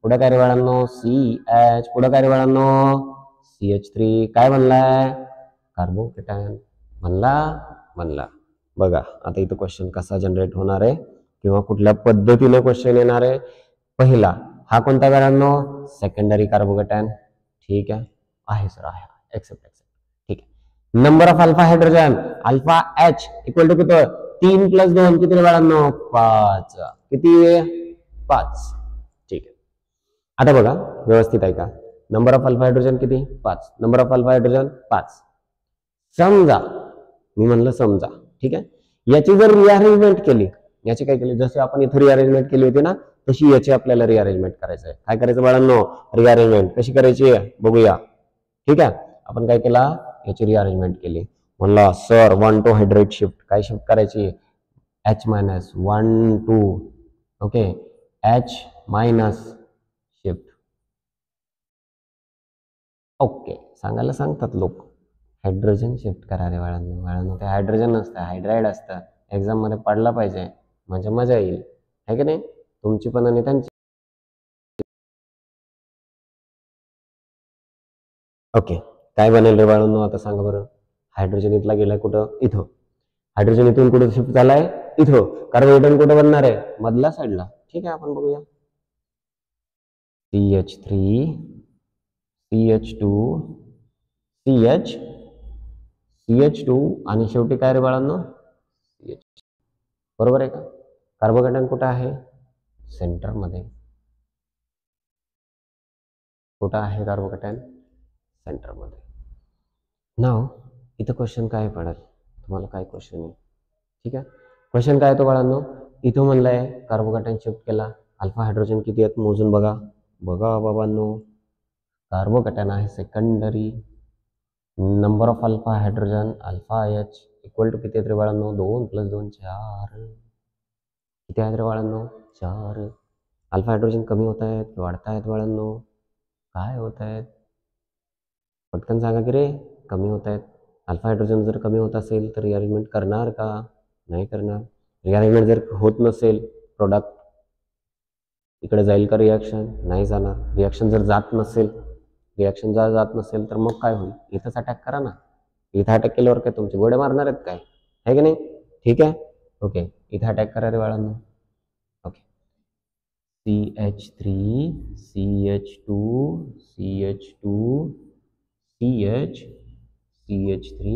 पुढे काय रे बाळांनो? CH. पुढे काय रे बाळांनो? CH3. काय बनलाय? कार्बोकॅटायन. बनला. बघा आता इथं क्वेश्चन कसा जनरेट होणार आहे किंवा कुठल्या पद्धतीने क्वेश्चन येणार आहे. पहिला, हा कोणता बाळांनो? Secondary carbocation. ठीक आहे सर, आहे. एक्सेप्ट. ठीक आहे. Number of alpha hydrogen, alpha H equal to किती? 3 + 2 किती बाळांनो? 5. किती? 5. ठीक आहे. आता बघा व्यवस्थित आहे का? नंबर ऑफ अल्फा हायड्रोजन किती? 5. Number of alpha hydrogen 5. समजा, मी म्हणलं समजा, ठीक आहे, याची जर रिअरेंजमेंट केली, याची काय केली, जसे आपण इथे रिअरेंजमेंट केली होती ना, तशी याची आपल्याला रिअरेंजमेंट करायचं आहे. काय करायचं बाळांनो? रिअरेंजमेंट कशी करायची बघूया. ठीक आहे, आपण काय केला, याची रिअरेंजमेंट केली. म्हणला सर 1 to हायड्रेट शिफ्ट, काय शिफ्ट करायची? H- 1 2. Okay, H- shift. Okay, सांगायला सांगतात लोक हायड्रोजन शिफ्ट करा रे बाळांनो. ते हायड्रोजन नसतं, हायड्राईड असतं. एक्झाम मध्ये पडला पाहिजे म्हणजे मजा येईल, है की नाही? तुमची पण आणि त्यांची. ओके, काय बनेल रे बाळांनो आता सांगा बरं. हायड्रोजन इथला गेलाय कुठं? इथं. हायड्रोजन इथून कुठे शिफ्ट झालाय? इथं. कार्बोनेटन कुठे बनणार आहे? मधल्या साईडला. ठीक आहे, आपण बघूया. CH3 CH2 CH CH2 आणि शेवटी काय रे बाळांनो? CH. बरोबर आहे का? कार्बोकॅटायन कुठं आहे? सेंटर मध्ये. कुठं आहे कार्बोकॅटायन? सेंटर मध्ये. नाव इथं क्वेश्चन काय पडेल तुम्हाला? काय क्वेश्चन आहे? ठीक आहे, क्वेश्चन काय तो बाळांनो? इथं म्हणलंय कार्बोकॅटायन शिफ्ट केला, अल्फा हायड्रोजन किती आहेत मोजून बघा. बघा बाबांनो, कार्बोकॅटायन आहे secondary. Number of alpha hydrogen alpha H equal to किती आहेत रे बाळांनो? 2 + 2 4. किती आहेत रे बाळांनो? 4. अल्फा हायड्रोजन कमी होत आहेत की वाढत आहेत बाळांनो? काय होत आहेत? पटकन सांगा की रे. कमी होत आहेत. अल्फा हायड्रोजन जर कमी होत असेल तर रिअरेंजमेंट करणार का? नाही करणार. रिअरेंजमेंट जर होत नसेल, प्रोडक्ट इकडे जाईल का रिॲक्शन? नाही जाणार. रिॲक्शन जर जात नसेल, तर मग काय होईल? इथंच अटॅक करा ना. इथं अटॅक केल्यावर काय तुमचे गोळे मारणार आहेत काय? है की नाही? ठीक आहे. ओके, इथं अटॅक करा रे बाळांनो. Okay, CH3 CH2 CH2 CH CH3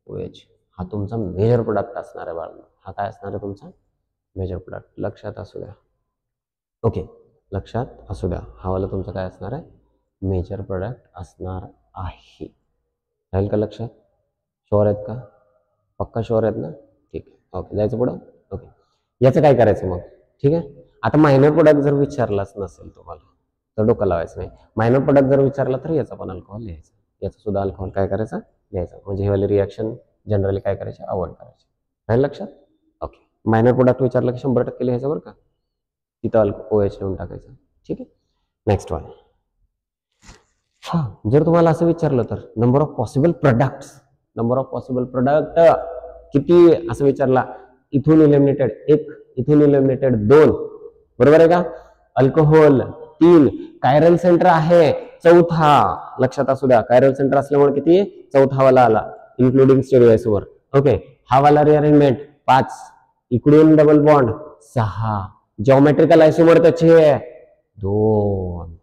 OH हा तुमचा मेजर प्रोडक्ट असणार आहे बाळांनो. हा काय असणार आहे तुमचा मेजर प्रोडक्ट. लक्षात असू द्या. ओके, लक्षात असू द्या. हा वाला तुमचा काय असणार आहे मेजर प्रोडक्ट असणार आहे. राहील का लक्षात? शुअर आहेत का? पक्का शुअर आहेत ना? ठीक आहे. ओके, जायचं पुढं. ओके, याचं काय करायचं मग? ठीक आहे. आता मायनर प्रोडक्ट जर विचारलाच नसेल तुम्हाला तर डोकं लावायचं नाही. मायनर प्रोडक्ट जर विचारला तर याचा पण अल्कोहोल लिहायचा, याचा सुद्धा अल्कोहोल काय करायचं लिहायचं. म्हणजे हे वाले रिॲक्शन जनरली काय करायचे अवॉइड करायचे. राहील लक्षात? ओके, मायनर प्रोडक्ट विचारलं की 100% लिहायचं बरं का. तिथं OH लिहून टाकायचं. ठीक आहे. Next one. हा जर तुम्हाला असं विचारलं तर number of possible products, number of possible product किती असं विचारला. इथून इलिमिनेटेड 1, इथून इलिमिनेटेड 2, बरोबर आहे का. अल्कोहोल 3, कायरल सेंटर आहे 4. लक्षात असू द्या, कायरल सेंटर असल्यामुळे किती 4 वाला आला इन्क्लुडिंग स्टेरिओआयसोमर. ओके, हा वाला रिअरेंजमेंट 5, इकडून डबल बॉन्ड 6, जिओमेट्रिकल आयसोमर त्याचे 2.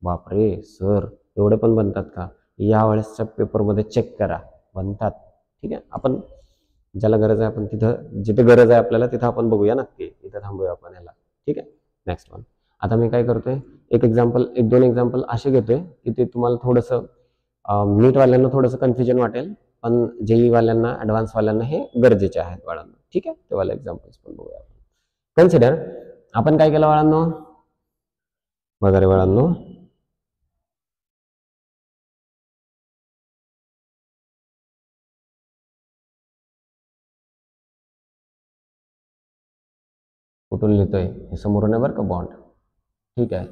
बापरे सर एवढे पण बनतात का? या वेळेसच्या पेपरमध्ये चेक करा, बनतात. ठीक आहे, आपण ज्याला गरज आहे आपण तिथं, जिथे गरज आहे आपल्याला तिथं आपण बघूया नक्की. इथं थांबूया आपण याला. ठीक आहे. Next one. आता मी काय करतोय एक दोन एक्झाम्पल असे घेतोय की ते तुम्हाला थोडंसं नीट वाल्यांना थोडंसं कन्फ्युजन वाटेल, पण JEE वाल्यांना ऍडव्हान्स वाल्यांना हे गरजेचे आहेत बाळांनो. ठीक आहे, ते वाले एक्झाम्पल्स पण बघूया आपण. कन्सिडर आपण काय केलं बाळांनो, बघा रे बाळांनो, कुठून लिहितोय हे समोरून आहे बरं का बॉन्ड. ठीक आहे,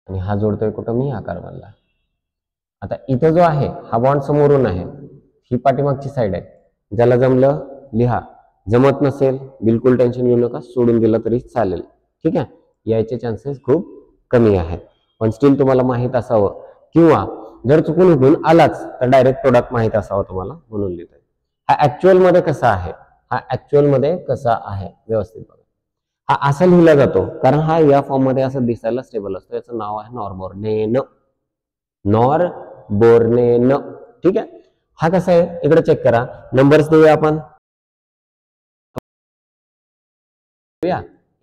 आणि हा जोडतोय कुठं मी, हा कार्बनला. आता इथं जो आहे हा बॉन्ड समोरून आहे, ही पाठीमागची साईड आहे. ज्याला जमलं लिहा, जमत नसेल बिलकुल टेन्शन घेऊ नका, सोडून दिलं तरी चालेल. ठीक आहे, यायचे चान्सेस खूप कमी आहेत, पण स्टील तुम्हाला माहित असावं, किंवा जर चुकून इथून आलाच तर डायरेक्ट प्रोडक्ट माहित असावं तुम्हाला म्हणून लिहितोय. हा ऍक्च्युअल मध्ये कसा आहे, हा ऍक्च्युअल मध्ये कसा आहे व्यवस्थित बघा. हा असा लिहिला जातो कारण हा या फॉर्म मध्ये असं दिसायला स्टेबल असतो. याचं नाव आहे नॉरबोर्नेन. नॉरबोर्नेन. ठीक आहे, हा कसा आहे इकडे चेक करा. नंबर्स देऊया आपण.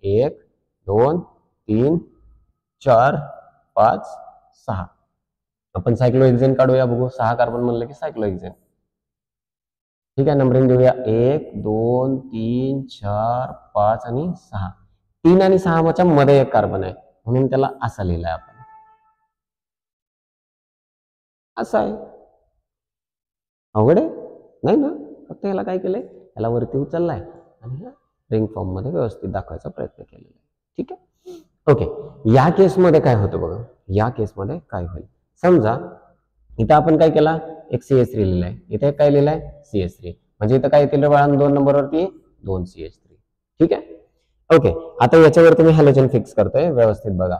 1 2 3 4 5 6. आपण सायक्लोहेक्सेन काढूया, बघू 6 कार्बन म्हणलं की सायक्लोहेक्सेन. ठीक आहे, नंबरिंग देऊया 1 2 3 4 5 आणि 6. 3 आणि 6 मध्ये एक कार्बन आहे म्हणून त्याला असा लिहिलाय आपण. असं आहे, अवघड आहे नाही ना. फक्त याला काय केलंय, याला वरती उचललाय आणि रिंग फॉर्म मध्ये व्यवस्थित दाखवायचा प्रयत्न केलेला आहे. ठीक आहे. ओके, या केसमध्ये काय होतं बघा. या केसमध्ये काय होईल, समजा इथं आपण काय केला, एक CH3 लिहिलाय, इथे काय लिहिलाय CH3, म्हणजे इथं काय येतील बाळांनो 2 नंबरवरती 2 CH3. ठीक आहे. ओके, आता याच्यावरती मी हॅलोजन फिक्स करतोय, व्यवस्थित बघा.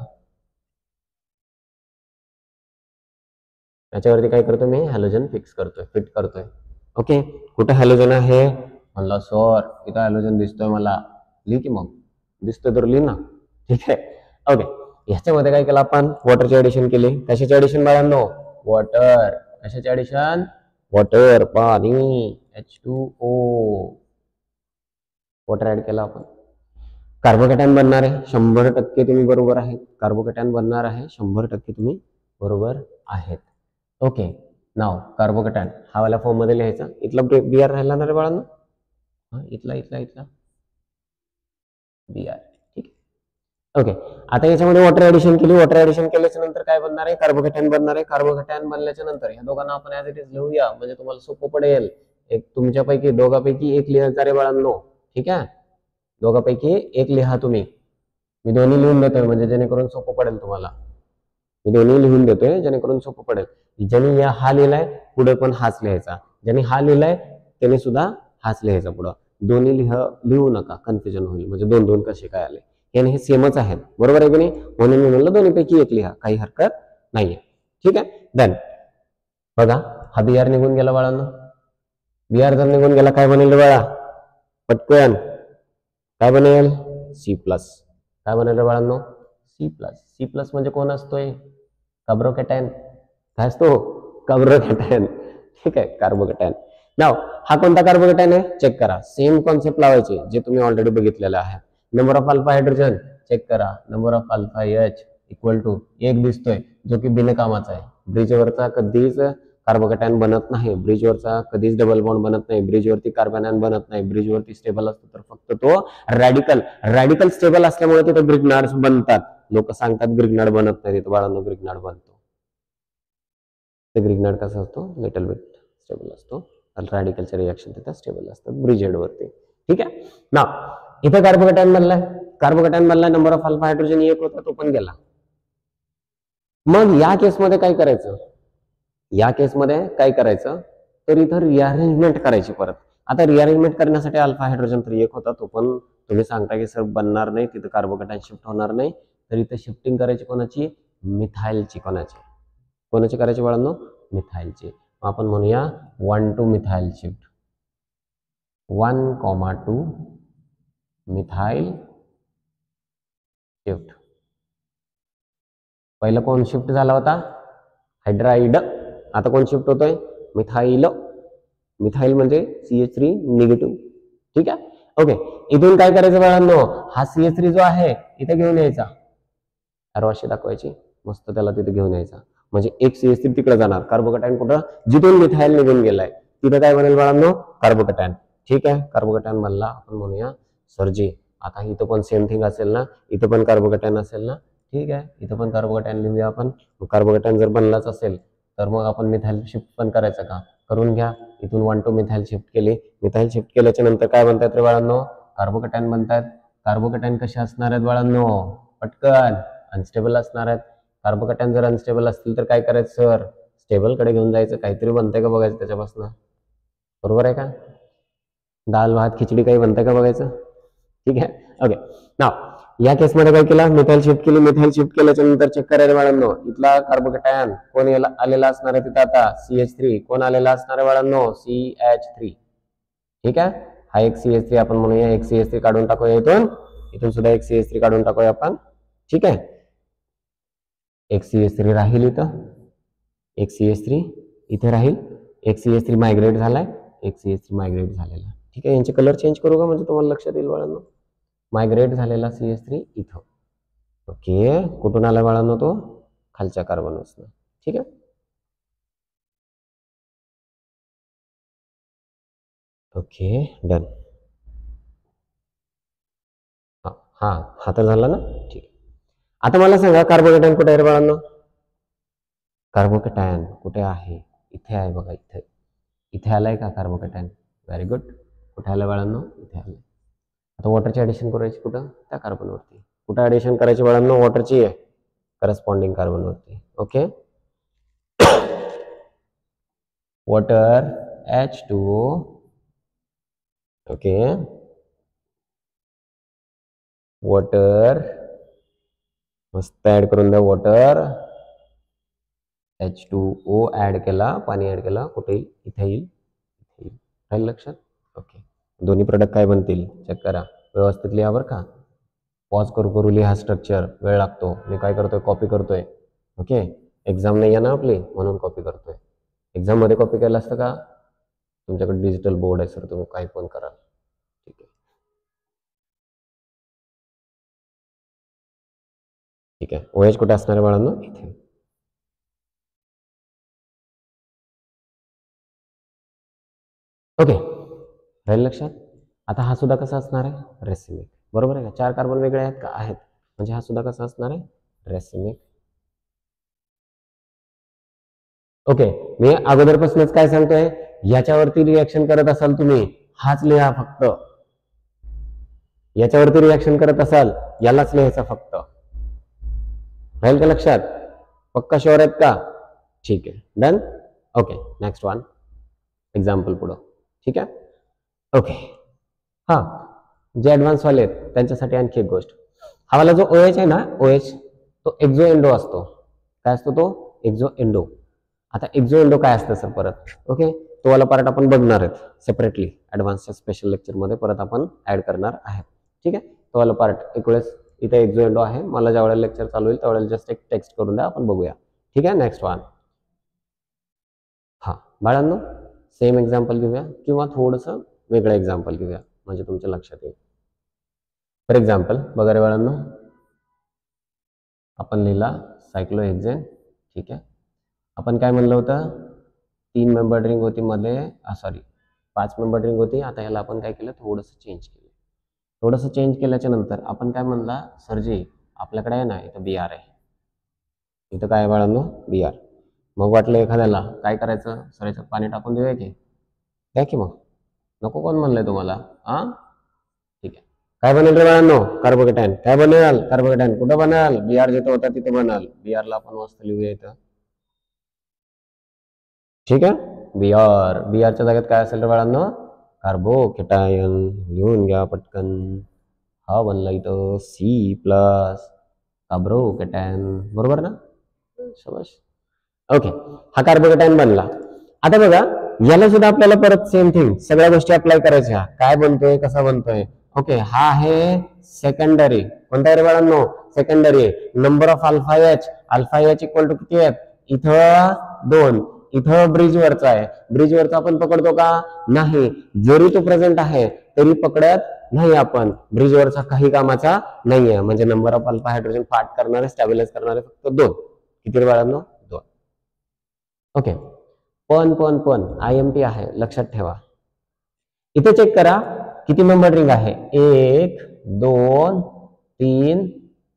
याच्यावरती काय करतोय मी, हॅलोजन फिक्स करतोय, फिट करतोय. ओके, कुठे हॅलोजन आहे म्हणलं सर इथं हॅलोजन दिसतोय मला. लिह की मग, दिसतोय तर लिह ना. ठीक आहे. ओके, ह्याच्यामध्ये काय केलं आपण, वॉटरची ऍडिशन केली. कशाची ऍडिशन बाळांनो, वॉटर. कशाची ऍडिशन, वॉटर, पाणी, H2O. वॉटर ऍड केला आपण. कार्बोकॅटायन बनणार आहे 100% तुम्ही बरोबर आहे. कार्बोकॅटायन बनणार आहे 100% तुम्ही बरोबर आहेत. ओके, नाव कार्बोकॅटायन हा वाला फॉर्म मध्ये लिहायचा. इथला Br राहिला ना रे बाळांनो, इथला इथला इथला Br. ठीक आहे. ओके, आता याच्यामध्ये वॉटर ऍडिशन केली. वॉटर ऍडिशन केल्याच्या नंतर काय बनणार आहे, कार्बोकॅटायन बनणार आहे. कार्बोकॅटायन बनल्याच्या नंतर या दोघांना आपण ऍज इट इज लिहूया म्हणजे तुम्हाला सोपं पडेल. एक तुमच्यापैकी दोघांपैकी एक लिहायचा रे बाळांनो. ठीक आहे, दोघांपैकी एक लिहा तुम्ही. मी दोन्ही लिहून देतोय म्हणजे जेणेकरून सोपं पडेल तुम्हाला. मी दोन्ही लिहून देतोय जेणेकरून सोपं पडेल. ज्यांनी या हा लिहिलाय पुढे पण हाच लिहायचा, ज्यांनी हा लिहिलाय त्याने सुद्धा हाच लिहायचा पुढं. दोन्ही लिहू नका, कन्फ्युजन होईल. म्हणजे 2-2 कसे काय आले, याने हे सेमच आहेत, बरोबर आहे की नाही. म्हणून मी म्हणलं दोन्हीपैकी एक लिहा, काही हरकत नाहीये. ठीक आहे. देन बघा, हा Br निघून गेला बाळांनो. Br जर निघून गेला काय बनेल बाळा, पटकन काय बनेल, C प्लस. काय बनेल रे बाळांनो? C plus. C प्लस म्हणजे कोण असतोय? कार्बोकॅटायन. काय असतो? कार्बोकॅटायन. ठीक आहे, कार्बोकॅटायन. नाव हा कोणता कार्बोकॅटायन आहे? चेक करा. सेम कॉन्सेप्ट लावायचे जे तुम्ही ऑलरेडी बघितलेलं आहे. Number of alpha hydrogen check करा. Number of alpha H equal to 1 दिसतोय जो की बिनकामाचा आहे. ब्रिजवरचा कधीच कार्बोकॅटायन बनत नाही, ब्रिजवरचा कधीच डबल बॉन्ड बनत नाही, ब्रिजवरती कार्बोनायन बनत नाही, ब्रिजवरती स्टेबल असतो तर फक्त तो रॅडिकल स्टेबल असल्यामुळे तिथे ग्रिग्नार्ड्स बनतात. लोक सांगतात ग्रिग्नार्ड बनत नाही, तिथे बाळांनो ग्रिग्नार्ड बनतो. ग्रिग्नार्ड कसा असतो? लिटल बिट स्टेबल असतो. रॅडिकलचे रिएक्शन तिथे स्टेबल असतात ब्रिजहेड वरती. ठीक आहे ना. इथे कार्बोकॅटायन बनलाय, नंबर ऑफ अल्फा हायड्रोजन 1 होता, तो पण गेला. मग या केसमध्ये काय करायचं? तर इथं रिअरेंजमेंट करायची परत. आता रिअरेंजमेंट करण्यासाठी अल्फा हायड्रोजन तर 1 होता, तो पण तुम्ही सांगता की सर बनणार नाही, तिथं कार्बोकॅटायन शिफ्ट होणार नाही, तर इथं शिफ्टिंग करायची कोणाची? मिथाइलची. कोणाची करायची बाळांनो? मिथाइलची. आपण म्हणूया 1 to methyl shift. 1, 2 methyl shift. पहिलं कोण शिफ्ट झाला होता? हायड्राइड. आता कोण शिफ्ट होतोय? मिथाइल. मिथाइल म्हणजे CH3 निगेटिव्ह. ठीक आहे, ओके. इथून काय करायचं बाळांनो? हा CH3 जो आहे इथे घेऊन यायचा, अशी दाखवायची, मस्त त्याला तिथे घेऊन यायचा, म्हणजे एक CH3 तिकडे जाणार. कार्बोकॅटायन कुठं? जिथून मिथाइल निघून गेलाय तिथं काय बनेल बाळांनो? कार्बोकॅटायन. ठीक आहे, कार्बोकॅटायन बनला. आपण म्हणूया सरजी. आता इथं पण सेम थिंग असेल ना, इथं पण कार्बोकॅटायन असेल ना. ठीक आहे, इथं पण कार्बोकॅटायन लिहूया आपण. कार्बोकॅटायन जर बनलाच असेल तर मग आपण मिथाइल शिफ्ट पण करायचं का? करून घ्या. इथून 1 to मिथाइल शिफ्ट केली. मिथाइल शिफ्ट केल्याच्या नंतर काय बनतात रे बाळांनो? कार्बोकॅटायन बनतात. कार्बोकॅटायन कसे असणार आहेत बाळांनो? पटकन अनस्टेबल असणार आहेत. कार्बोकॅटायन जर अनस्टेबल असतील तर काय करायचं सर? स्टेबल कडे घेऊन जायचं. काहीतरी बनतंय का बघायचं त्याच्यापासून. बरोबर आहे का? दाल भात खिचडी काही बनतंय का बघायचं. ठीक आहे, ओके. नाव या केसमध्ये काय केलं? मिथाइल शिफ्ट केली. मिथाइल शिफ्ट केल्याच्या नंतर चेक करायला बाळांनो, इथला कार्बोकॅटायन कोण आलेला असणार आहे तिथं? आता CH3 कोण आलेला असणार आहे बाळांनो? CH3. ठीक आहे, हा एक CH3 आपण म्हणूया, एक CH3 काढून टाकूया इथून सुद्धा एक CH3 काढून टाकूया आपण. ठीक आहे, एक CH3 राहील इथं, एक CH3 इथे राहील, एक CH3 मायग्रेट झालाय, एक CH3 मायग्रेट झालेला. ठीक आहे, यांचे कलर चेंज करू का म्हणजे तुम्हाला लक्षात येईल बाळांनो. मायग्रेट झालेला CH3 इथं. ओके, कुठून आला बाळांनो? तो खालच्या कार्बनपासून. ठीक आहे, ओके, डन. हा तर झाला ना. ठीक आहे, आता मला सांगा कार्बोकॅटायन कुठे आहे रे बाळांनो? कार्बोकॅटायन कुठे आहे? इथे आहे बघा, इथे आलाय का कार्बोकॅटायन? Very good. कुठे आलं बाळांनो? इथे आलंय. आता वॉटरची ऍडिशन करायची कुठं? त्या कार्बनवरती. कुठं ऍडिशन करायची बाळांनो? वॉटरची आहे करस्पॉन्डिंग कार्बनवरती. Okay, water H2O. Okay, water मस्त ऍड करून द्या. वॉटर H2O ऍड केला, पाणी ऍड केला, कुठे येईल? इथे येईल. राहील लक्षात? ओके, दोन्ही प्रोडक्ट काय बनतील चेक करा. व्यवस्थित लिहा बरं का. पॉज करू लिहा. स्ट्रक्चर वेळ लागतो. मी काय करतोय? कॉपी करतोय. ओके, एक्झाम नाही आहे ना आपली, म्हणून कॉपी करतोय. एक्झाम मध्ये कॉपी केलं असतं का? तुमच्याकडे डिजिटल बोर्ड आहे सर, तुम्ही काही पण कराल. ठीक आहे, ठीक आहे. OH कुठे असणार आहे बाळांनो? इथे. ओके, राहील लक्षात? आता हा सुद्धा कसा असणार आहे? रेसिमिक. बरोबर आहे का? 4 कार्बन वेगळे आहेत का? आहेत. म्हणजे हा सुद्धा कसा असणार आहे? रेसिमिक. ओके, मी अगोदरपासूनच काय सांगतोय? याच्यावरती रिएक्शन करत असाल तुम्ही, हाच लिहा फक्त. याच्यावरती रिएक्शन करत असाल, यालाच लिहायचा फक्त. राहील का लक्षात? पक्का शुअर आहेत का? ठीक आहे, done. Okay, next one. Example पुढं. ठीक आहे, ओके. हा, जे ऍडव्हान्स वाले आहेत त्यांच्यासाठी आणखी एक गोष्ट. हा वाला जो OH आहे ना, OH तो एक्झो एंडो असतो. काय असतो तो? Exo endo. आता एक्झो एंडो काय असतं सर परत? ओके, तो वाला पार्ट आपण बघणार आहेत सेपरेटली ऍडव्हान्सच्या स्पेशल लेक्चर मध्ये परत आपण ऍड करणार आहे. ठीक आहे, तो वाला पार्ट एक वेळेस इथे एक्झो आहे. मला ज्या वेळेला लेक्चर चालू होईल त्यावेळेला जस्ट एक टेक्स्ट करून द्या, आपण बघूया. ठीक आहे, नेक्स्ट वन. हा बाळांनो, सेम एक्झाम्पल घेऊया किंवा थोडंसं वेगळं एक्झाम्पल घेऊया म्हणजे तुमच्या लक्षात येईल. फॉर एक्झाम्पल बघा रे बाळांनो, आपण लिहिला सायक्लोहेक्झेन. ठीक आहे, आपण काय म्हणलं होतं, 3 मेंबर रिंग होती मध्ये, सॉरी 5 मेंबर रिंग होती. आता याला आपण काय केलं, थोडंसं चेंज केलं. थोडंसं चेंज केल्याच्या नंतर आपण काय म्हणला, सरजी आपल्याकडे आहे ना इथं BR आहे. इथं काय बाळांनो, BR. मग वाटलं एखाद्याला काय करायचं, सर याच्यात पाणी टाकून देऊया की, द्या की. मग नको कोण म्हणलंय तुम्हाला? हा ठीक आहे, काय बनेल रे बाळांनो, कार्बोकेटायन. काय बनेल, कार्बोकेटायन. कुठं बनेल, BR जिथं होता तिथे बनेल. BR ला आपण मस्त लिहूया इथं. ठीक आहे, BRच्या जागेत काय असेल रे बाळांनो, कार्बोकेटायन. लिहून घ्या पटकन. हा बनला इथं C+ कार्बोकेटायन. बरोबर ना, शाबाश. ओके, हा कार्बोकेटायन बनला. आता बघा, याला सुद्धा आपल्याला परत सेम थिंग सगळ्या गोष्टी अप्लाय करायच्या. काय बनतोय, कसा बनतोय. ओके, हा आहे सेकंडरी. कोणता रे बाळांनो, secondary. Number of alpha H equal to किती आहेत, इथं 2. इथं ब्रिजवरचा आहे. ब्रिजवरचा आपण पकडतो का, नाही. जरी तो प्रेझेंट आहे तरी पकडत नाही आपण. ब्रिजवरचा काही कामाचा नाहीये. म्हणजे number of alpha hydrogen part करणारे, स्टॅबिलाइज करणारे फक्त 2. किती रे बाळांनो, 2. ओके, पण IMP आहे, लक्षात ठेवा. इथे चेक करा किती मेंबर रिंग आहे, 1 2 3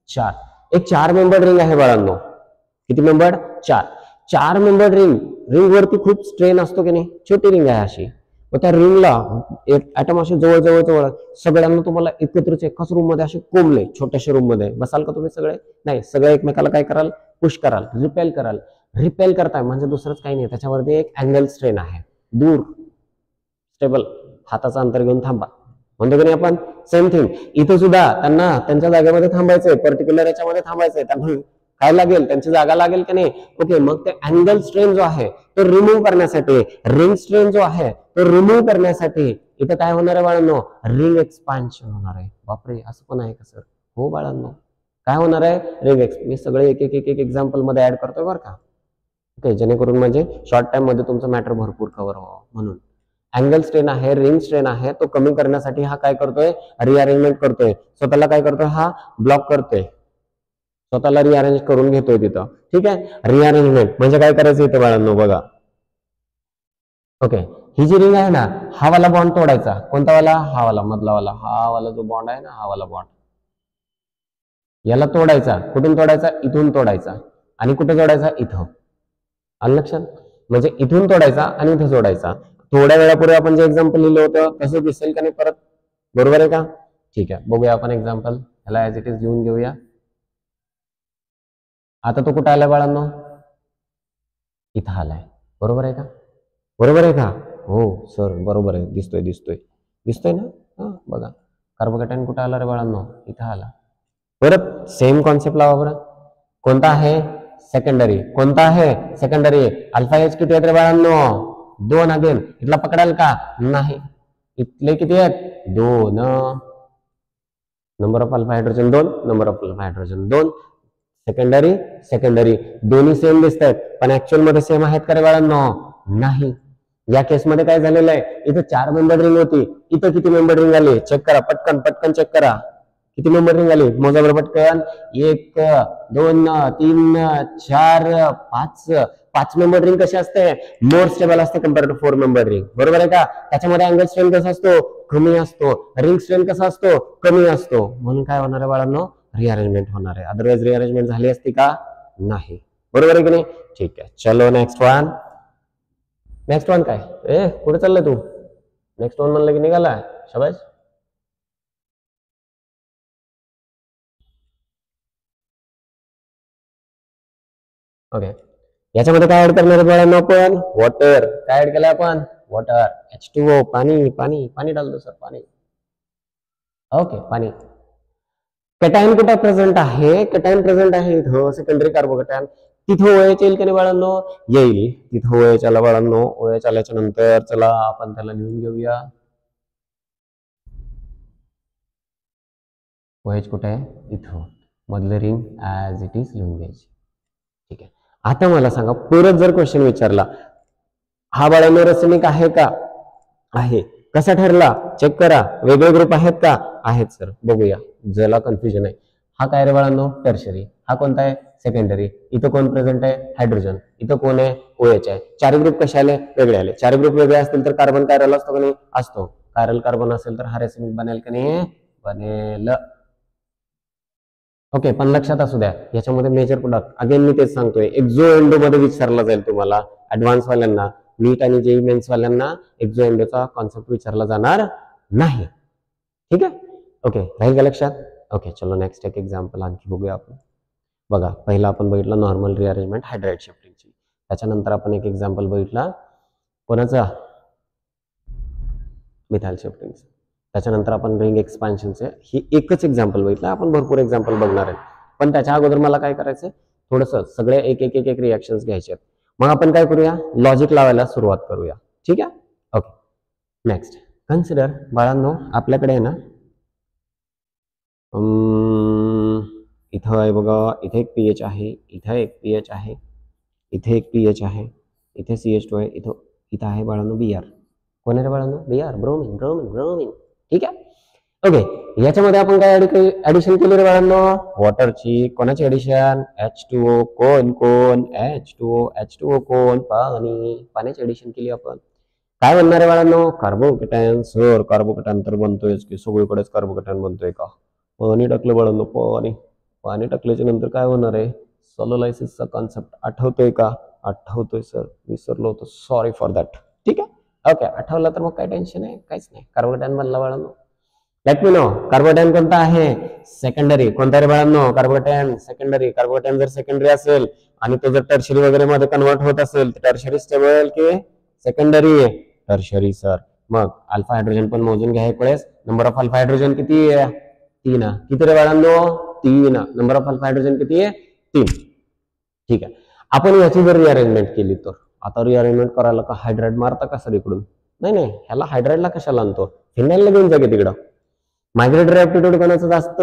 4. एक 4 मेंबर रिंग आहे बाळांनो. किती मेंबर, 4 मेंबर रिंग वरती खूप स्ट्रेन असतो की नाही. छोटी रिंग आहे अशी. मग त्या रिंगला एक ऍटम असे जवळ सगळ्यांना तुम्हाला एकत्रच एकाच रूम मध्ये असे कोंबले, छोट्याशा रूम मध्ये बसाल का तुम्ही सगळे, नाही. सगळे एकमेकाला काय कराल, पुश कराल, रिपेल करताय. म्हणजे दुसरंच काही नाही, त्याच्यावरती एक अँगल स्ट्रेन आहे. दूर स्टेबल, हाताचं अंतर घेऊन थांबा म्हणतो की नाही आपण. सेम थिंग इथं सुद्धा त्यांना त्यांच्या जागेमध्ये थांबायचंय, पर्टिक्युलर याच्यामध्ये थांबायचंय. त्यांना काय लागेल, त्यांची जागा लागेल की नाही. ओके, मग ते अँगल स्ट्रेन जो आहे तो रिमूव्ह करण्यासाठी, रिंग स्ट्रेन जो आहे तो रिमूव्ह करण्यासाठी इथं काय होणार आहे बाळांनो, रिंग एक्सपान्शन होणार आहे. बापरे, असं पण आहे का सर? हो बाळांनो, काय होणार आहे, रिंग मी सगळे एक एक्झाम्पल मध्ये ऍड करतोय बरं का. ओके, जेणेकरून म्हणजे शॉर्ट टाइम मध्ये तुमचं मॅटर भरपूर कव्हर व्हावं म्हणून. अँगल स्ट्रेन आहे, रिंग स्ट्रेन आहे, तो कमी करण्यासाठी हा काय करतोय, रिअरेंजमेंट करतोय. स्वतःला काय करतोय, हा ब्लॉक करतोय, स्वतःला रिअरेंज करून घेतोय तिथं. ठीक आहे, रिअरेंजमेंट म्हणजे काय करायचं इथं बाळांनो बघा. ओके, ही जी रिंग आहे ना, हा वाला बॉन्ड तोडायचा. कोणता वाला, हा वाला मधला वाला. हा वाला जो बॉन्ड आहे ना, हा वाला बॉन्ड याला तोडायचा. कुठून तोडायचा, इथून तोडायचा. आणि कुठे जोडायचा, इथं. आलं लक्षात, म्हणजे इथून तोडायचा आणि इथं जोडायचा. थोड्या वेळापूर्वी आपण जे एक्झाम्पल लिहिलं होतं तसं दिसेल का नाही परत, बरोबर आहे का. ठीक आहे, बघूया आपण एक्झाम्पल. ह्याला ऍज इट इज लिहून घेऊया. आता तो कुठे आलाय बाळांनो, इथं आलाय. बरोबर आहे का, बरोबर आहे का. हो सर, बरोबर आहे. दिसतोय ना. हा बघा, कार्बोकेटायन कुठे आला रे बाळांनो, इथं आला. परत सेम कॉन्सेप्ट लावा बरं. कोणता आहे, सेकंडरी. कोणता आहे, सेकंडरी. अल्फा एच किती आहेत रे बाळांनो, 2. अगेन इथला पकडाल का, नाही. इथले किती आहेत, 2. Number of alpha hydrogen 2, number of alpha hydrogen 2. Secondary दोन्ही सेम दिसत आहेत, पण ऍक्च्युअल मध्ये सेम आहेत का रे बाळांनो, नाही. या केसमध्ये काय झालेलं आहे, इथं 4 मेंबर रिंग होती, इथं किती मेंबर रिंग आली, चेक करा पटकन चेक करा. किती मेंबर रिंग आली, मोजा बरं पटकन. 1 2 3 4 5 मेंबर रिंग कशी असते, मोर स्टेबल असते कम्पेअर टू 4 मेंबर रिंग. बरोबर आहे का. त्याच्यामध्ये अँगल स्ट्रेन कसा असतो, कमी असतो. रिंग स्ट्रेन कसा असतो, कमी असतो. म्हणून काय होणार आहे बाळांनो, रिअरेंजमेंट होणार आहे. अदरवाइज रिअरेंजमेंट झाली असती का, नाही. बरोबर आहे की नाही. ठीक आहे, चलो नेक्स्ट वन काय, कुठे चाललंय तू, नेक्स्ट वन म्हणलं की निघाला, शाबास. ओके, याच्यामध्ये काय ऍड करणार आहे बाळांनो आपण, वॉटर. काय ऍड केलं आपण, वॉटर, H2O, पाणी डालतो सर, पाणी. ओके, पाणी. कॅटायन कुठे प्रेझेंट आहे, कॅटायन प्रेझेंट आहे इथं, सेकंडरी कार्बोकॅटायन. तिथं OH येईल का नाही बाळांनो, येईल. तिथं OH आला बाळांनो. OH आल्याच्या नंतर चला आपण त्याला लिहून घेऊया. OH कुठे आहे इथं, मधलं रिंग ॲज इट इज लिहून घ्यायची. ठीक आहे. आता मला सांगा, परत जर क्वेश्चन विचारला, हा बाळांनो रसनिक आहे का? आहे. कसा ठरला? चेक करा. वेगळे ग्रुप आहेत का? आहेत सर. बघूया, ज्याला कन्फ्युजन आहे. हा काय रे बाळांनो? टर्शरी. हा कोणता आहे? सेकंडरी. इथं कोण प्रेझेंट आहे? हायड्रोजन. इथं कोण आहे? OH आहे. चार ग्रुप कसे आले? वेगळे आले. चार ग्रुप वेगळे असतील तर कार्बन कायरल असतो का नाही? असतो. कायरल कार्बन असेल तर हा रेसिमिक बनेल का नाही? बनेल. ओके, पण लक्षात असू द्या, याच्यामध्ये मेजर प्रोडक्ट अगेन मी तेच सांगतोय, एक्झो एंडो मध्ये विचारला जाईल तुम्हाला ऍडव्हान्स वाल्यांना, नीट आणि जेई मेन्स वाल्यांना एक्झो एंडोचा कॉन्सेप्ट विचारला जाणार नाही. ठीक आहे. ओके, राहील का लक्षात? ओके, चलो नेक्स्ट एक एक्झाम्पल आणखी बघूया आपण. बघा, पहिला आपण बघितला नॉर्मल रिअरेंजमेंट हायड्राइड शिफ्टिंगची. त्याच्यानंतर आपण एक एक्झाम्पल बघितला कोणाचा? मिथाइल शिफ्टिंगचा. त्याच्यानंतर आपण रिंग एक्सपान्शनचे ही एकच एक्झाम्पल बघितलं, आपण भरपूर एक्झाम्पल बघणार आहे. पण त्याच्या अगोदर मला काय करायचं, थोडंसं सगळे एक एक एक एक रिॲक्शन्स घ्यायचे आहेत. मग आपण काय करूया, लॉजिक लावायला सुरुवात करूया. ठीक आहे. ओके, नेक्स्ट कन्सिडर बाळांनो, आपल्याकडे आहे ना इथं आहे बघा, इथे एक pH आहे, इथं एक pH आहे, इथे एक pH आहे, इथे CH2 आहे, इथं आहे बाळांनो Br. कोण आहे बाळांनो? Br, bromine bromine bromine. ठीक आहे. ओके, याच्यामध्ये आपण काय ऍडिशन केली रे बाळांनो? वॉटरची. कोणाची ऍडिशन? H2O. कोण कोण? H2O कोण? पाण्याची ऍडिशन केली आपण. काय बनणार आहे बाळांनो? कार्बोकेटॅन. सर कार्बोकेटॅन तर बनतोयच की, सगळीकडेच कार्बोकेटॅन बनतोय का? पाणी टाकलं बाळांनो, पाणी टाकल्याच्या नंतर काय होणार आहे? सोलोलायसिसचा कॉन्सेप्ट आठवतोय का? आठवतोय सर, विसरलो होतो, सॉरी फॉर दॅट. ठीक आहे. ओके, आठवलं तर मग काय टेन्शन आहे? काहीच नाही. कार्बोकेटॅन बनला बाळांनो. लेट मी नो, कार्बोकेटॅन कोणता आहे? सेकंडरी. कोणता रे बाळांनो? कार्बोकेटॅन सेकंडरी. कार्बोकेटॅन जर सेकंडरी असेल आणि तो जर टर्शरी वगैरे मध्ये कन्वर्ट होत असेल तर टर्शरी स्टेबल की सेकंडरी? Tertiary sir. मग अल्फा हायड्रोजन पण मोजून घ्या एक वेळेस. नंबर ऑफ अल्फा हायड्रोजन किती आहे? 3. किती रे बाळांनो? 3. नंबर ऑफ अल्फा हायड्रोजन किती आहे? 3. ठीक आहे. आपण याची जर रिअरेंजमेंट केली तर, आता रिअरेंजमेंट करायला का हायड्राइड मारता का सर इकडून? नाही नाही, ह्याला हायड्राइडला कशाला आणतो? फिनाइलला घेऊन जा की तिकडं. मायग्रेटरी ऍप्टिट्यूड कोणाचा जास्त?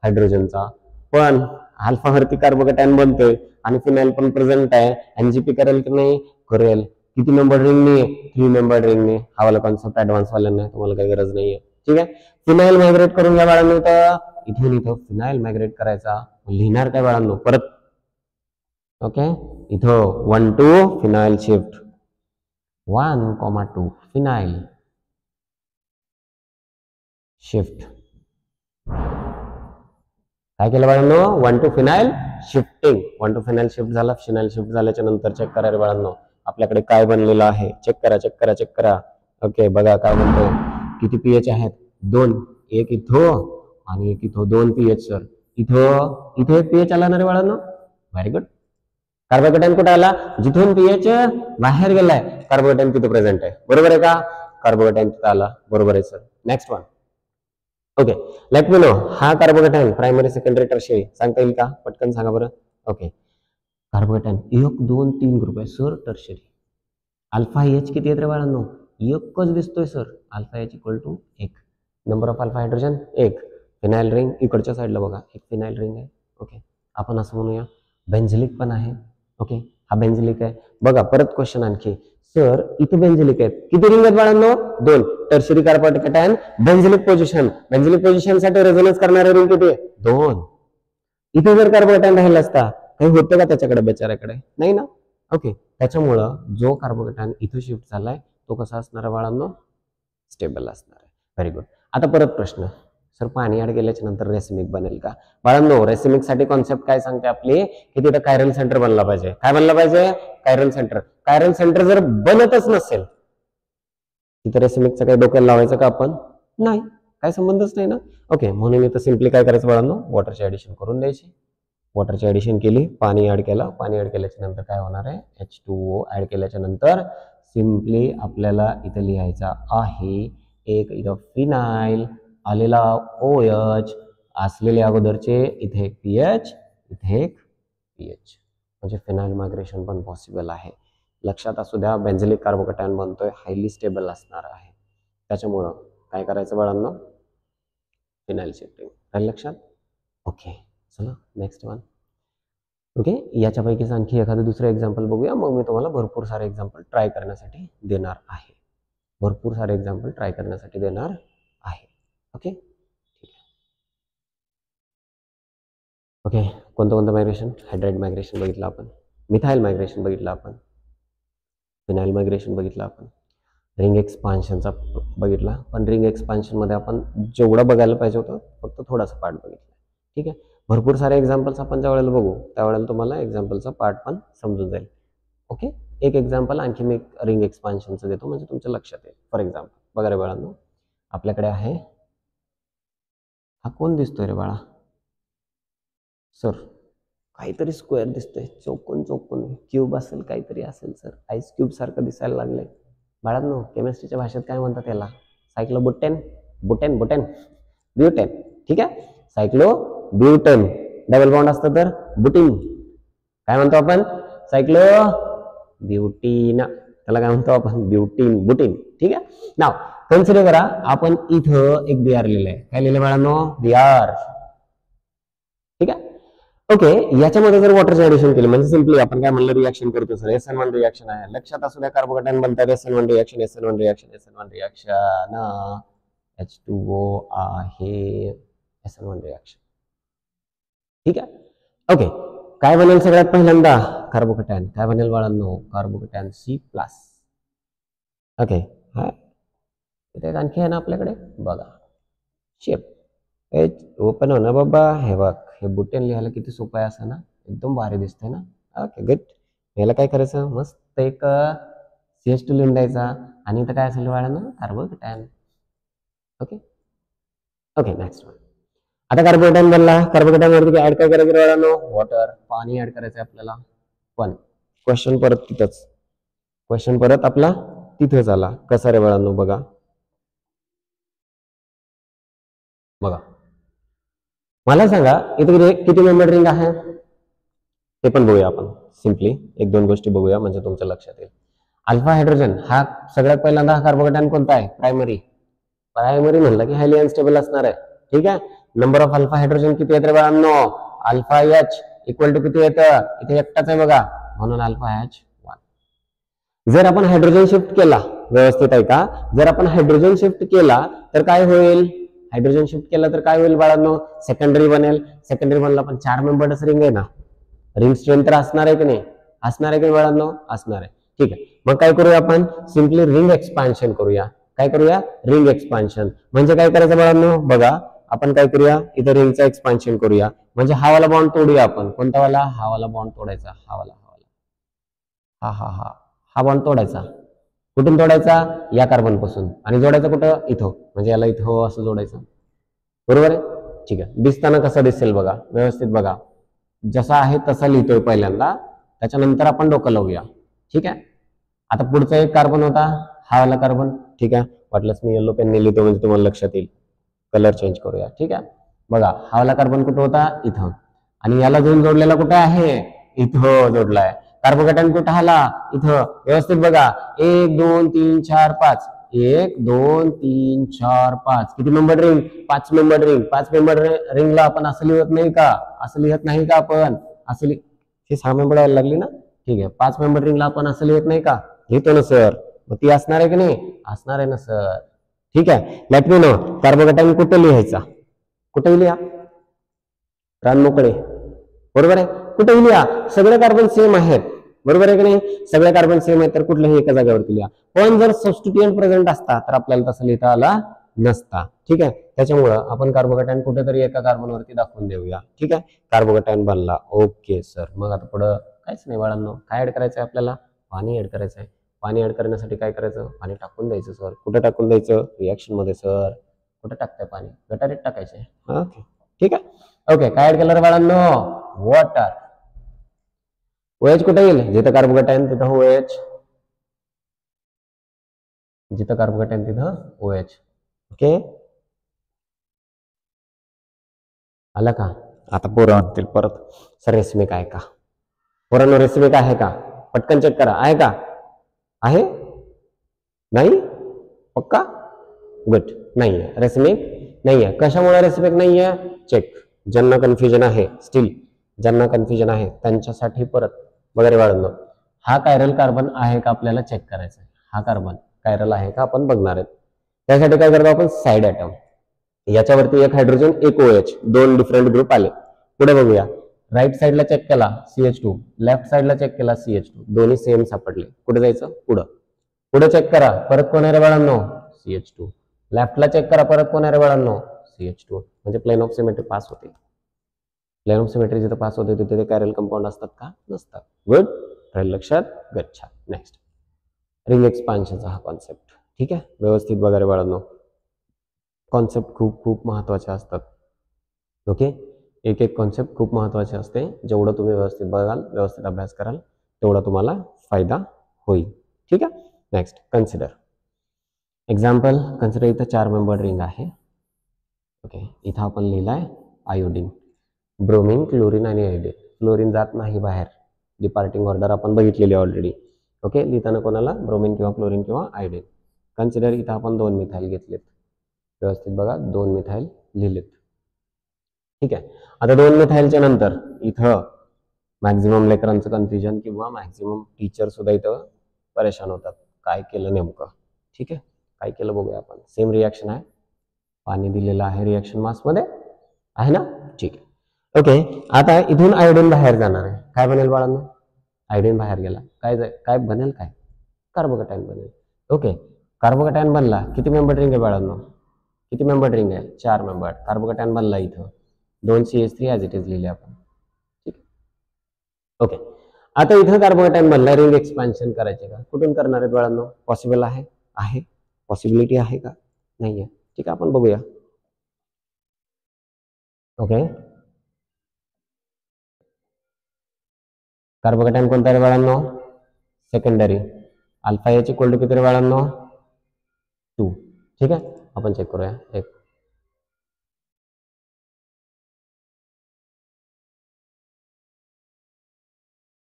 हायड्रोजनचा. पण अल्फा वरती कार्बोकेटॅन बनतोय आणि फिनाइल पण प्रेझेंट आहे. एनजीपी करेल की नाही? करेल. किती मेंबर रिंगने? 3 मेंबर रिंगने. हा वाला कॉन्सेप्ट ऍडव्हान्स वाल्यांना, तुम्हाला काही गरज नाहीये. ठीक आहे. फिनाइल मायग्रेट करून घ्या बाळांनो. इथून इथं फिनाइल मायग्रेट करायचा. लिहिणार काय बाळांनो? परत. ओके, इथं 1 2 फिनाइल शिफ्ट, 1,2 फिनाइल शिफ्ट. काय केलं बाळांनो? 1 2 फिनाइल शिफ्टिंग. 1 2 फिनाइल शिफ्ट झाला. फिनाइल शिफ्ट झाल्याच्या नंतर चेक करा रे बाळांनो, आपल्याकडे काय बनलेलं आहे. चेक करा चेक करा चेक करा. ओके, बघा काय बनतोय. किती pH आहेत? 2. एक इथं आणि एक इथं. 2 pH सर. इथं एक pH आला ना रे बाळांनो? Very good. कार्बोकेटॅन कुठे आला? जिथून pH बाहेर गेलाय कार्बोकेटॅन तिथे प्रेझेंट आहे. बरोबर आहे का? कार्बोकेटॅन तिथं आला. बरोबर आहे sir. Next one. Okay, late me no, हा कार्बोकेटॅन प्रायमरी सेकंडरी टर्शियरी सांगता येईल का? पटकन सांगा बरं. ओके, कार्बोकेटॅन 1 2 3 ग्रुप आहे सर टर्शियरी. अल्फा एच किती आहेत रे बाळांनो? एकच दिसतोय sir. Alpha H equal to 1. Number of alpha hydrogen 1. Phenyl ring इकडच्या साईडला बघा, एक फिनाइल रिंग आहे. ओके, आपण असं म्हणूया. बेंझिलिक पण आहे. ओके, हा बेंझिलिक आहे. बघा परत क्वेश्चन आणखी. सर इथे बेंझिलिक आहेत. किती रिंग आहेत बाळांनो? 2. Tertiary carbocation benzylic position. Benzylic position साठी रेझोनन्स करणारे रिंग किती? 2. इथे जर कार्बोकेटॅन राहिला असता, काही होतं का त्याच्याकडे बेचाऱ्याकडे? नाही ना. ओके, त्याच्यामुळं जो कार्बोकेटॅन इथं शिफ्ट झालाय तो कसा असणार आहे बाळांनो? स्टेबल असणार आहे. Very good. आता परत प्रश्न, सर पाणी ऍड केल्याच्या नंतर रेसिमिक बनेल का? बाळांनो, रेसिमिक साठी कॉन्सेप्ट काय सांगते आपली, की तिथं कायरल सेंटर बनला पाहिजे. काय बनला पाहिजे? Chiral centre. कायरल सेंटर जर बनतच नसेल तिथं रेसिमिकचं काही डोक्याला लावायचं का आपण? नाही, काय संबंधच नाही ना. ओके, म्हणून इथं सिम्पली काय करायचं बाळांनो? वॉटरची ऍडिशन करून द्यायची. वॉटरची ऍडिशन केली, पाणी ऍड केलं. पाणी ऍड केल्याच्या नंतर काय होणार आहे? H2O ऍड केल्याच्या नंतर सिम्पली आपल्याला इथं लिहायचा आहे एक इथं फिनाइल आलेला OH असलेले अगोदरचे, इथे एक pH, इथे एक pH, म्हणजे फिनाइल मायग्रेशन पण पॉसिबल आहे. लक्षात असू द्या, बेंझिलिक कार्बोकेटॅन बनतोय, हायली स्टेबल असणार आहे. त्याच्यामुळं काय करायचं बाळांनो? Phenyl shifting. राहील लक्षात? ओके, चला नेक्स्ट वन. ओके, याच्यापैकीच आणखी एखादं दुसरं एक्झाम्पल बघूया, मग मी तुम्हाला भरपूर सारे एक्झाम्पल ट्राय करण्यासाठी देणार आहे. भरपूर सारे एक्झाम्पल ट्राय करण्यासाठी देणार आहे. ओके, ठीक आहे. ओके, कोणतं मायग्रेशन? हायड्राइड मायग्रेशन बघितलं आपण, मिथाइल मायग्रेशन बघितलं आपण, फिनाइल मायग्रेशन बघितलं आपण, रिंग एक्सपान्शनचा बघितला. पण रिंग एक्सपान्शनमध्ये आपण जेवढं बघायला पाहिजे होतं फक्त थोडासा पार्ट बघितला. ठीक आहे, भरपूर सारे एक्झाम्पल्स आपण ज्या वेळेला बघू त्यावेळेला तुम्हाला एक्झाम्पलचा पार्ट पण समजून जाईल. ओके, एक एक्झाम्पल आणखी मी रिंग एक्सपान्शनचं देतो म्हणजे तुमच्या लक्षात येईल. फॉर एक्झाम्पल बघा रे बाळांनो, आपल्याकडे आहे, हा कोण दिसतोय रे बाळा? सर काहीतरी स्क्वेअर दिसतोय, चौकोन क्यूब असेल, काहीतरी असेल सर, आईस क्यूब सारखं दिसायला लागलंय. बाळांनो, केमिस्ट्रीच्या भाषेत काय म्हणतात त्याला? Cyclobutane, butane. ठीक आहे, सायक्लोब्युटेन. डबल बॉन्ड असतं तर बुटीन. काय म्हणतो आपण? सायक्लोब्युटीन. त्याला काय म्हणतो आपण? बुटीन. ठीक आहे, नाव कन्सिडर करा, आपण इथं एक बीआर लिहिलंय. काय लिहिलंय बाळांनो? बीआर. ठीक आहे, ओके. याच्यामध्ये जर वॉटरचं ऍडिशन केलं म्हणजे सिम्पली आपण काय म्हणलं, रिएक्शन करतो सर, SN1 रिएक्शन आहे. लक्षात असू द्या, कार्बोकॅटायन बनतात, SN1 रिएक्शन, H2O आहे, SN1 रिएक्शन. ठीक आहे, ओके. काय बनेल सगळ्यात पहिल्यांदा? कार्बोकॅटायन. काय बनेल बाळांनो? Carbocation C+. ओके, हा इथे आणखी आहे ना आपल्याकडे, बघा शेप ओपन हो ना बाबा. हे बघ, हे बुटेन लिहायला किती सोपं आहे असं ना, एकदम भारी दिसतंय ना. Okay, good. याला काय करायचं? मस्त एक CH2 लिहून द्यायचा आणि इथं काय असेल बाळांनो? Carbocation. Okay, okay, next one. आता कार्बोकॅटायन बनला, कार्बोकॅटायन वरती ऍड काय करायचं बाळांनो? वॉटर, पाणी ऍड करायचं आपल्याला. पण क्वेश्चन परत आपला तिथंच आला. कसा रे बाळांनो? बघा मला सांगा, इथे किती मेंबर रिंग आहे ते पण बघूया आपण. सिम्पली एक दोन गोष्टी बघूया म्हणजे तुमच्या लक्षात येईल. अल्फा हायड्रोजन हा सगळ्यात पहिल्यांदा हा कार्बोकॅटायन कोणता आहे? प्रायमरी. म्हणलं की हायली अनस्टेबल असणार आहे. ठीक आहे, नंबर ऑफ अल्फा हायड्रोजन किती येत रे बाळांनो? अल्फा H इक्वल टू किती येतं? इथे एकटाच आहे बघा, म्हणून अल्फा H1. जर आपण हायड्रोजन शिफ्ट केला, व्यवस्थित आहे का? जर आपण हायड्रोजन शिफ्ट केला तर काय होईल? हायड्रोजन शिफ्ट केला तर काय होईल बाळांनो? सेकंडरी बनेल. सेकंडरी बनला, पण 4 मेंबर्स रिंग आहे ना, रिंग स्ट्रेंथ तर असणार आहे की नाही? असणार आहे की बाळांनो? असणार आहे. ठीक आहे, मग काय करूया आपण? सिम्पली रिंग एक्सपान्शन करूया. काय करूया? Ring expansion. म्हणजे काय करायचं बाळांनो? बघा, आपण काय करूया? इथं रिंगचं एक्सपान्शन करूया. म्हणजे हा वाला बॉन्ड तोडूया आपण. कोणता वाला? हा वाला बॉन्ड तोडायचा. हा बॉन्ड तोडायचा. कुठून तोडायचा? या कार्बन पासून. आणि जोडायचं कुठं? इथं. म्हणजे याला इथं असं जोडायचं. बरोबर आहे? ठीक आहे, दिसताना कसं दिसेल बघा, व्यवस्थित बघा. जसा आहे तसा लिहितोय पहिल्यांदा, त्याच्यानंतर आपण डोकं लावूया. ठीक आहे, आता पुढचा एक कार्बन होता, हा वाला कार्बन. ठीक आहे, वाटलंच मी येलो पेनने लिहितो म्हणजे तुम्हाला लक्षात येईल. कलर चेंज करूया. ठीक आहे, बघा हा वाला कार्बन कुठं होता? इथं. आणि याला घेऊन जोडलेला कुठे आहे? इथं जोडलाय. कार्बोकॅटायन कुठं आला? इथं. व्यवस्थित बघा, 1 2 3 4 5. 1 2 3 4 5. किती मेंबर रिंग? 5 member ring. 5 मेंबर रिंगला आपण असं लिहत नाही का? असं लिहत नाही का आपण? असं हे 6 मेंबर यायला लागली ना. ठीक आहे, 5 मेंबर रिंगला आपण असं लिहत नाही का? लिहितो ना सर. मग ती असणार आहे की नाही? असणार आहे ना सर. ठीक आहे, लेट मी नो कार्बोकॅटायन कुठे लिहायचा? कुठेही लिहा, रान मोकळे. बरोबर आहे, कुठेही लिहा. सगळे कार्बन सेम आहेत. बरोबर आहे की नाही? सगळे कार्बन सेम आहेत तर कुठल्याही एका जागेवरती लिहा. पण जर सबस्टिट्यूएंट प्रेझेंट असता तर आपल्याला तसं लिहिता आला नसता. ठीक आहे, त्याच्यामुळं आपण कार्बोकॅटायन कुठेतरी एका कार्बनवरती दाखवून देऊया. ठीक आहे, कार्बोकॅटायन बनला. ओके सर, मग आता पुढं काहीच नाही बाळांनो. काय ऍड करायचं आहे आपल्याला? पाणी ऍड करायचं आहे. पाणी ऍड करण्यासाठी काय करायचं? पाणी टाकून द्यायचं सर. कुठे टाकून द्यायचं? रिएक्शन मध्ये सर. कुठे टाकताय पाणी? गटारीत टाकायचे. ओके, ठीक आहे. ओके, काय ऍड केलं बाळांनो? वॉटर. OH कुठे येईल? जिथं कार्बोकॅटायन तिथं OH. जिथं कार्बोकॅटायन तिथं OH. ओके, आलं का? आता पोरं म्हणतील परत, सर रेसिमिक आहे का? पोरांनो रेसिमिक आहे का? पटकन चेक करा, आहे का? आहे? नाही? पक्का? गुड, नाही रेसिमिक नाहीये. कशामुळे रेसिपेक्ट नाहीये? चेक. ज्यांना कन्फ्युजन आहे स्टील, ज्यांना कन्फ्युजन आहे त्यांच्यासाठी परत वगैरे बाळांनो, हा कायरल कार्बन आहे का आपल्याला चेक करायचा आहे. हा कार्बन कायरल आहे का आपण बघणार आहेत. त्यासाठी काय करतो आपण? Side atom. याच्यावरती एक हायड्रोजन एक OH, दोन डिफरंट ग्रुप आले. पुढे बघूया. राईट साईडला चेक केला CH2, लेफ्ट साईडला चेक केला CH2, दोन्ही सेम सापडले. कुठे जायचं? पुढं. पुढे चेक करा, परत कोण आहे रे बाळांनो? CH2. लेफ्टला चेक करा, परत कोण आहे रे बाळांनो? CH2. म्हणजे प्लेन ऑफ सिमेट्री पास होते. प्लेन ऑफ सिमेट्री जिथे पास होते तिथे ते कॅरल कंपाऊंड असतात का? नसतात. गुड, राहील लक्षात. गच्छा. नेक्स्ट, रिंग एक्सपान्शनचा हा कॉन्सेप्ट. ठीक आहे, व्यवस्थित बघा रे बाळांनो, कॉन्सेप्ट खूप खूप महत्वाचे असतात. ओके, एक एक कॉन्सेप्ट खूप महत्वाचे असते. जेवढं तुम्ही व्यवस्थित बघाल, व्यवस्थित अभ्यास कराल, तेवढा तुम्हाला फायदा होईल. ठीक आहे. Next, consider example. कन्सिडर इथं 4 मेंबर रिंग आहे. ओके, इथं आपण लिहिलाय आयोडीन, ब्रोमीन, क्लोरीन आणि आयोडीन. क्लोरीन जात नाही बाहेर, डिपार्टिंग ऑर्डर आपण बघितलेली ऑलरेडी. ओके, लिहिताना कोणाला? ब्रोमीन किंवा क्लोरीन किंवा आयोडीन. कन्सिडर इथं आपण 2 मिथाइल घेतलेत. व्यवस्थित बघा, 2 मिथाइल लिहिलेत. ठीक आहे. आता 2 मिथाइलच्या नंतर इथं मॅक्झिमम लेकरांचं कन्फ्युजन किंवा मॅक्झिमम टीचर सुद्धा इथं परेशान होतात. काय केलं नेमकं? ठीक आहे, काय केलं बघूया आपण. सेम रिॲक्शन आहे, पाणी दिलेलं आहे रिॲक्शन मासमध्ये, आहे ना? ठीक आहे. ओके, आता इथून आयोडीन बाहेर जाणार आहे. काय बनेल बाळांनो? आयोडीन बाहेर गेला, काय बनेल? काय? कार्बोकॅटायन बनेल. ओके, कार्बोकॅटायन बनला. किती मेंबर रिंग आहे बाळांनो? किती मेंबर रिंग आहे? 4 मेंबर. कार्बोकॅटायन बनला इथं. 2 CH3 ॲज इट इज लिहिले आपण. ठीक. ओके, आता इथं कार्बोकॅटायन बनला. रिंग एक्सपान्शन करायचे का? कुठून करणार आहेत बाळांनो? पॉसिबल आहे? आहे. पॉसिबिलिटी आहे का? नाही आहे. ठीक आहे, आपण बघूया. ओके, कार्बोकॅटायन कोणता आहे बाळांनो? Secondary. Alpha H equal to किती रे बाळांनो? 2. ठीक आहे, आपण चेक करूया. एक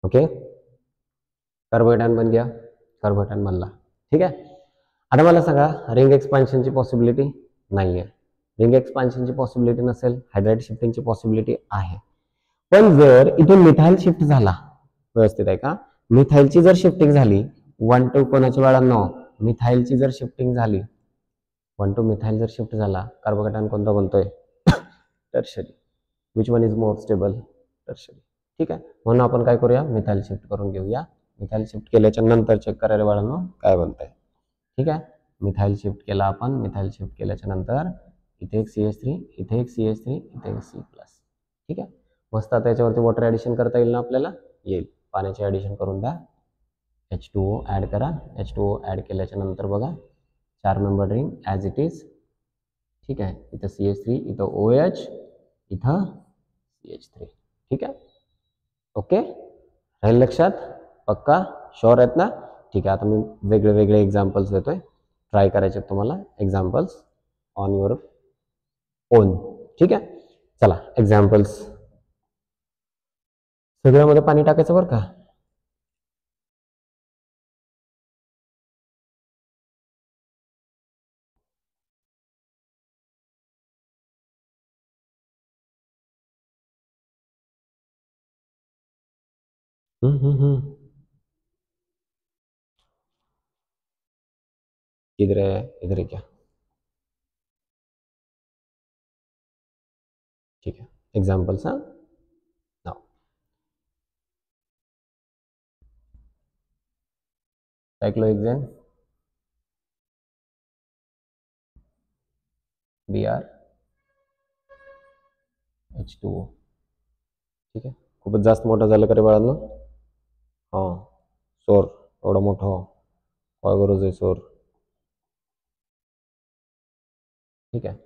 ओके, कार्बोकॅटायन बन गया. कार्बोकॅटायन बनला. ठीक आहे. आता मला सांगा, रिंग एक्सपान्शनची पॉसिबिलिटी नाही आहे. रिंग एक्सपान्शनची पॉसिबिलिटी नसेल, हायड्राइड शिफ्टिंगची पॉसिबिलिटी आहे. पण जर इथून मिथाइल शिफ्ट झाला, व्यवस्थित आहे का? मिथाइलची जर शिफ्टिंग झाली, 1 to कोणाच्या बाळांनो? मिथाइलची जर शिफ्टिंग झाली, 1 to मिथाइल जर शिफ्ट झाला, कार्बोकॅटायन कोणता बनतोय? Tertiary. Which one is more stable? Tertiary. ठीक आहे, म्हणून आपण काय करूया? मिथाइल शिफ्ट करून घेऊया. मिथाइल शिफ्ट केल्याच्या नंतर चेक करायला बाळांनो काय बनतंय. ठीक आहे, मिथाइल शिफ्ट केला आपण. मिथाइल शिफ्ट केल्याच्या नंतर इथे एक CH3, इथे एक CH3, इथे एक C+. ठीक आहे, मस्त. आता याच्यावरती वॉटर ॲडिशन करता येईल ना आपल्याला? येईल. पाण्याचे ॲडिशन करून द्या. H2O ॲड करा. H2O ॲड केल्याच्या नंतर बघा, 4 member ring as it is. ठीक आहे, इथं CH3, इथं OH, इथं CH3. ठीक आहे. ओके, राहील लक्षात? पक्का शुअर आहेत ना? ठीक आहे, आता मी वेगळे वेगळे एक्झाम्पल्स देतोय. ट्राय करायचे तुम्हाला एक्झाम्पल्स ऑन युअर ओन. ठीक आहे, चला एक्झाम्पल्स. सगळ्यामध्ये पाणी टाकायचं बरं का? इधर है, इधर है क्या? ठीक है, एग्जाम्पल्स. हाँ, नाउ साइक्लोहेक्सेन Br H2O. ठीक आहे, खूपच जास्त मोठं झालं का रे बाळांनो? हां, सोर एवढं मोठं काय गरज आहे सोर? ठीक आहे,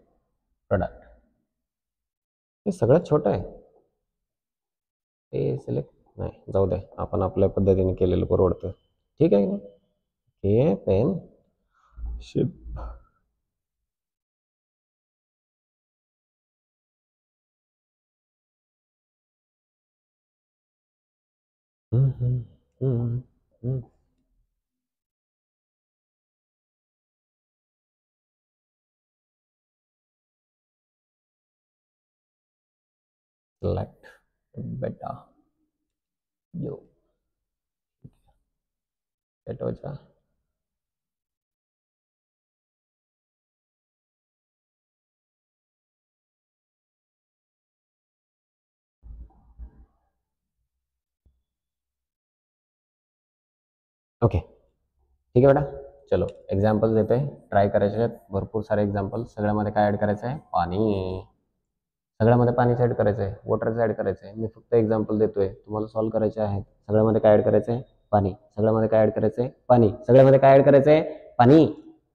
प्रोडक्ट हे सगळ्यात छोटं आहे. हे सिलेक्ट नाही, जाऊ दे, आपण आपल्या पद्धतीने केलेलं परवडतं. ठीक आहे ना? हे पेन शिप. सिलेक्ट बेटा यो सेट हो जा। ओके ठीक आहे बेटा, चलो एक्झाम्पल देते, ट्राय करायचे आहेत भरपूर सारे एक्झाम्पल. सगळ्यामध्ये काय ॲड करायचं आहे? पाणी. सगळ्यामध्ये पाणीच ॲड करायचं आहे, वॉटरच ॲड करायचं आहे. मी फक्त एक्झाम्पल देतोय, तुम्हाला सॉल्व्ह करायचे आहेत. सगळ्यामध्ये काय ॲड करायचं आहे? पाणी. सगळ्यामध्ये काय ॲड करायचं आहे? पाणी. सगळ्यामध्ये काय ॲड करायचं आहे? पाणी.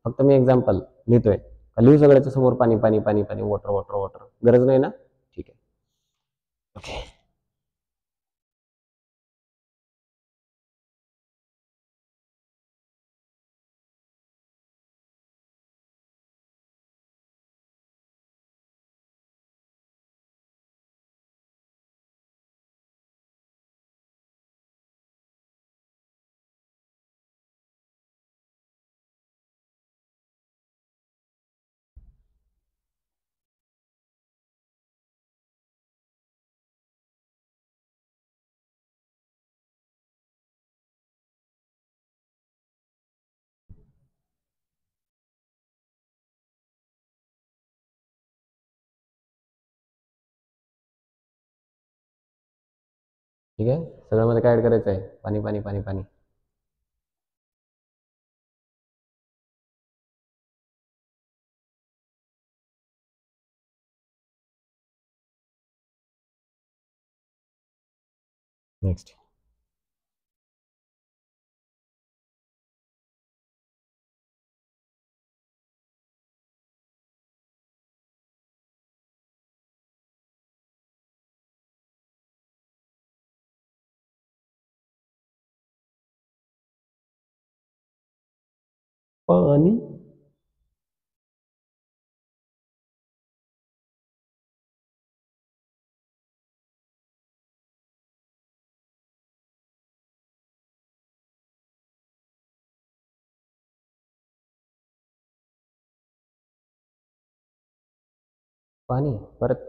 फक्त मी एक्झाम्पल लिहितोय, लिहू सगळ्याच्या समोर पाणी पाणी पाणी पाणी, वॉटर वॉटर वॉटर, गरज नाही ना? ठीक आहे. ओके ठीक आहे, सगळ्यामध्ये काय ॲड करायचं आहे? पाणी पाणी पाणी पाणी. नेक्स्ट. पाणी. पाणी परत.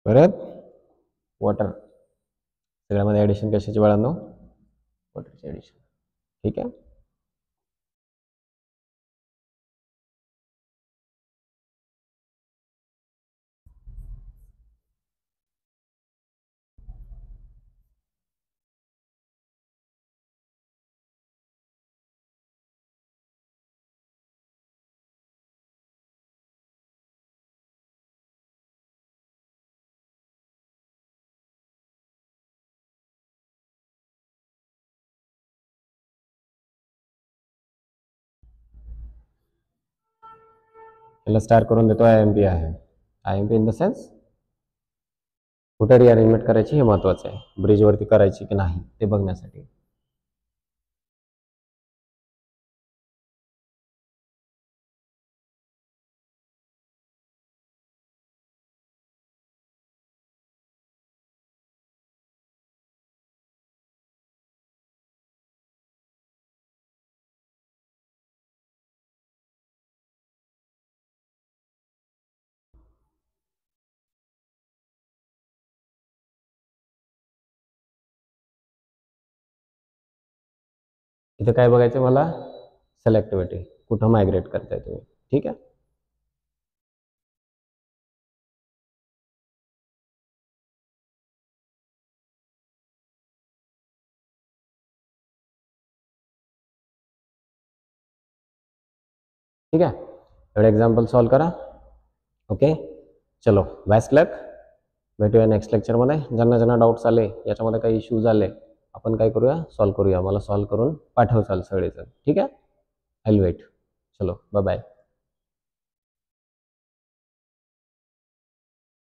परत वॉटर. सगळ्यामध्ये ॲडिशन कशाची बाळांनो? वॉटरची ॲडिशन. ठीक आहे. याला स्टार करून देतो, IMP आहे. IMP इन द सेन्स कुठे रिअरेंजमेंट करायची हे महत्त्वाचं आहे, ब्रिजवरती करायची की नाही ते बघण्यासाठी. इथे काय बघायचं मला? सिलेक्टिव्हिटी, कुठं मायग्रेट करताय तुम्ही. ठीक आहे. ठीक आहे, एवढे एक्झाम्पल सॉल्व करा. ओके चलो, बेस्ट लक. भेटूया नेक्स्ट लेक्चरमध्ये. ज्यांना ज्यांना डाऊट्स आले, याच्यामध्ये काही इश्यूज आले, आपण काय करूया? सॉल्व करूया. मला सॉल्व करून पाठवचाल सगळेजण. ठीक आहे, आय विल वेट. चलो बाय बाय.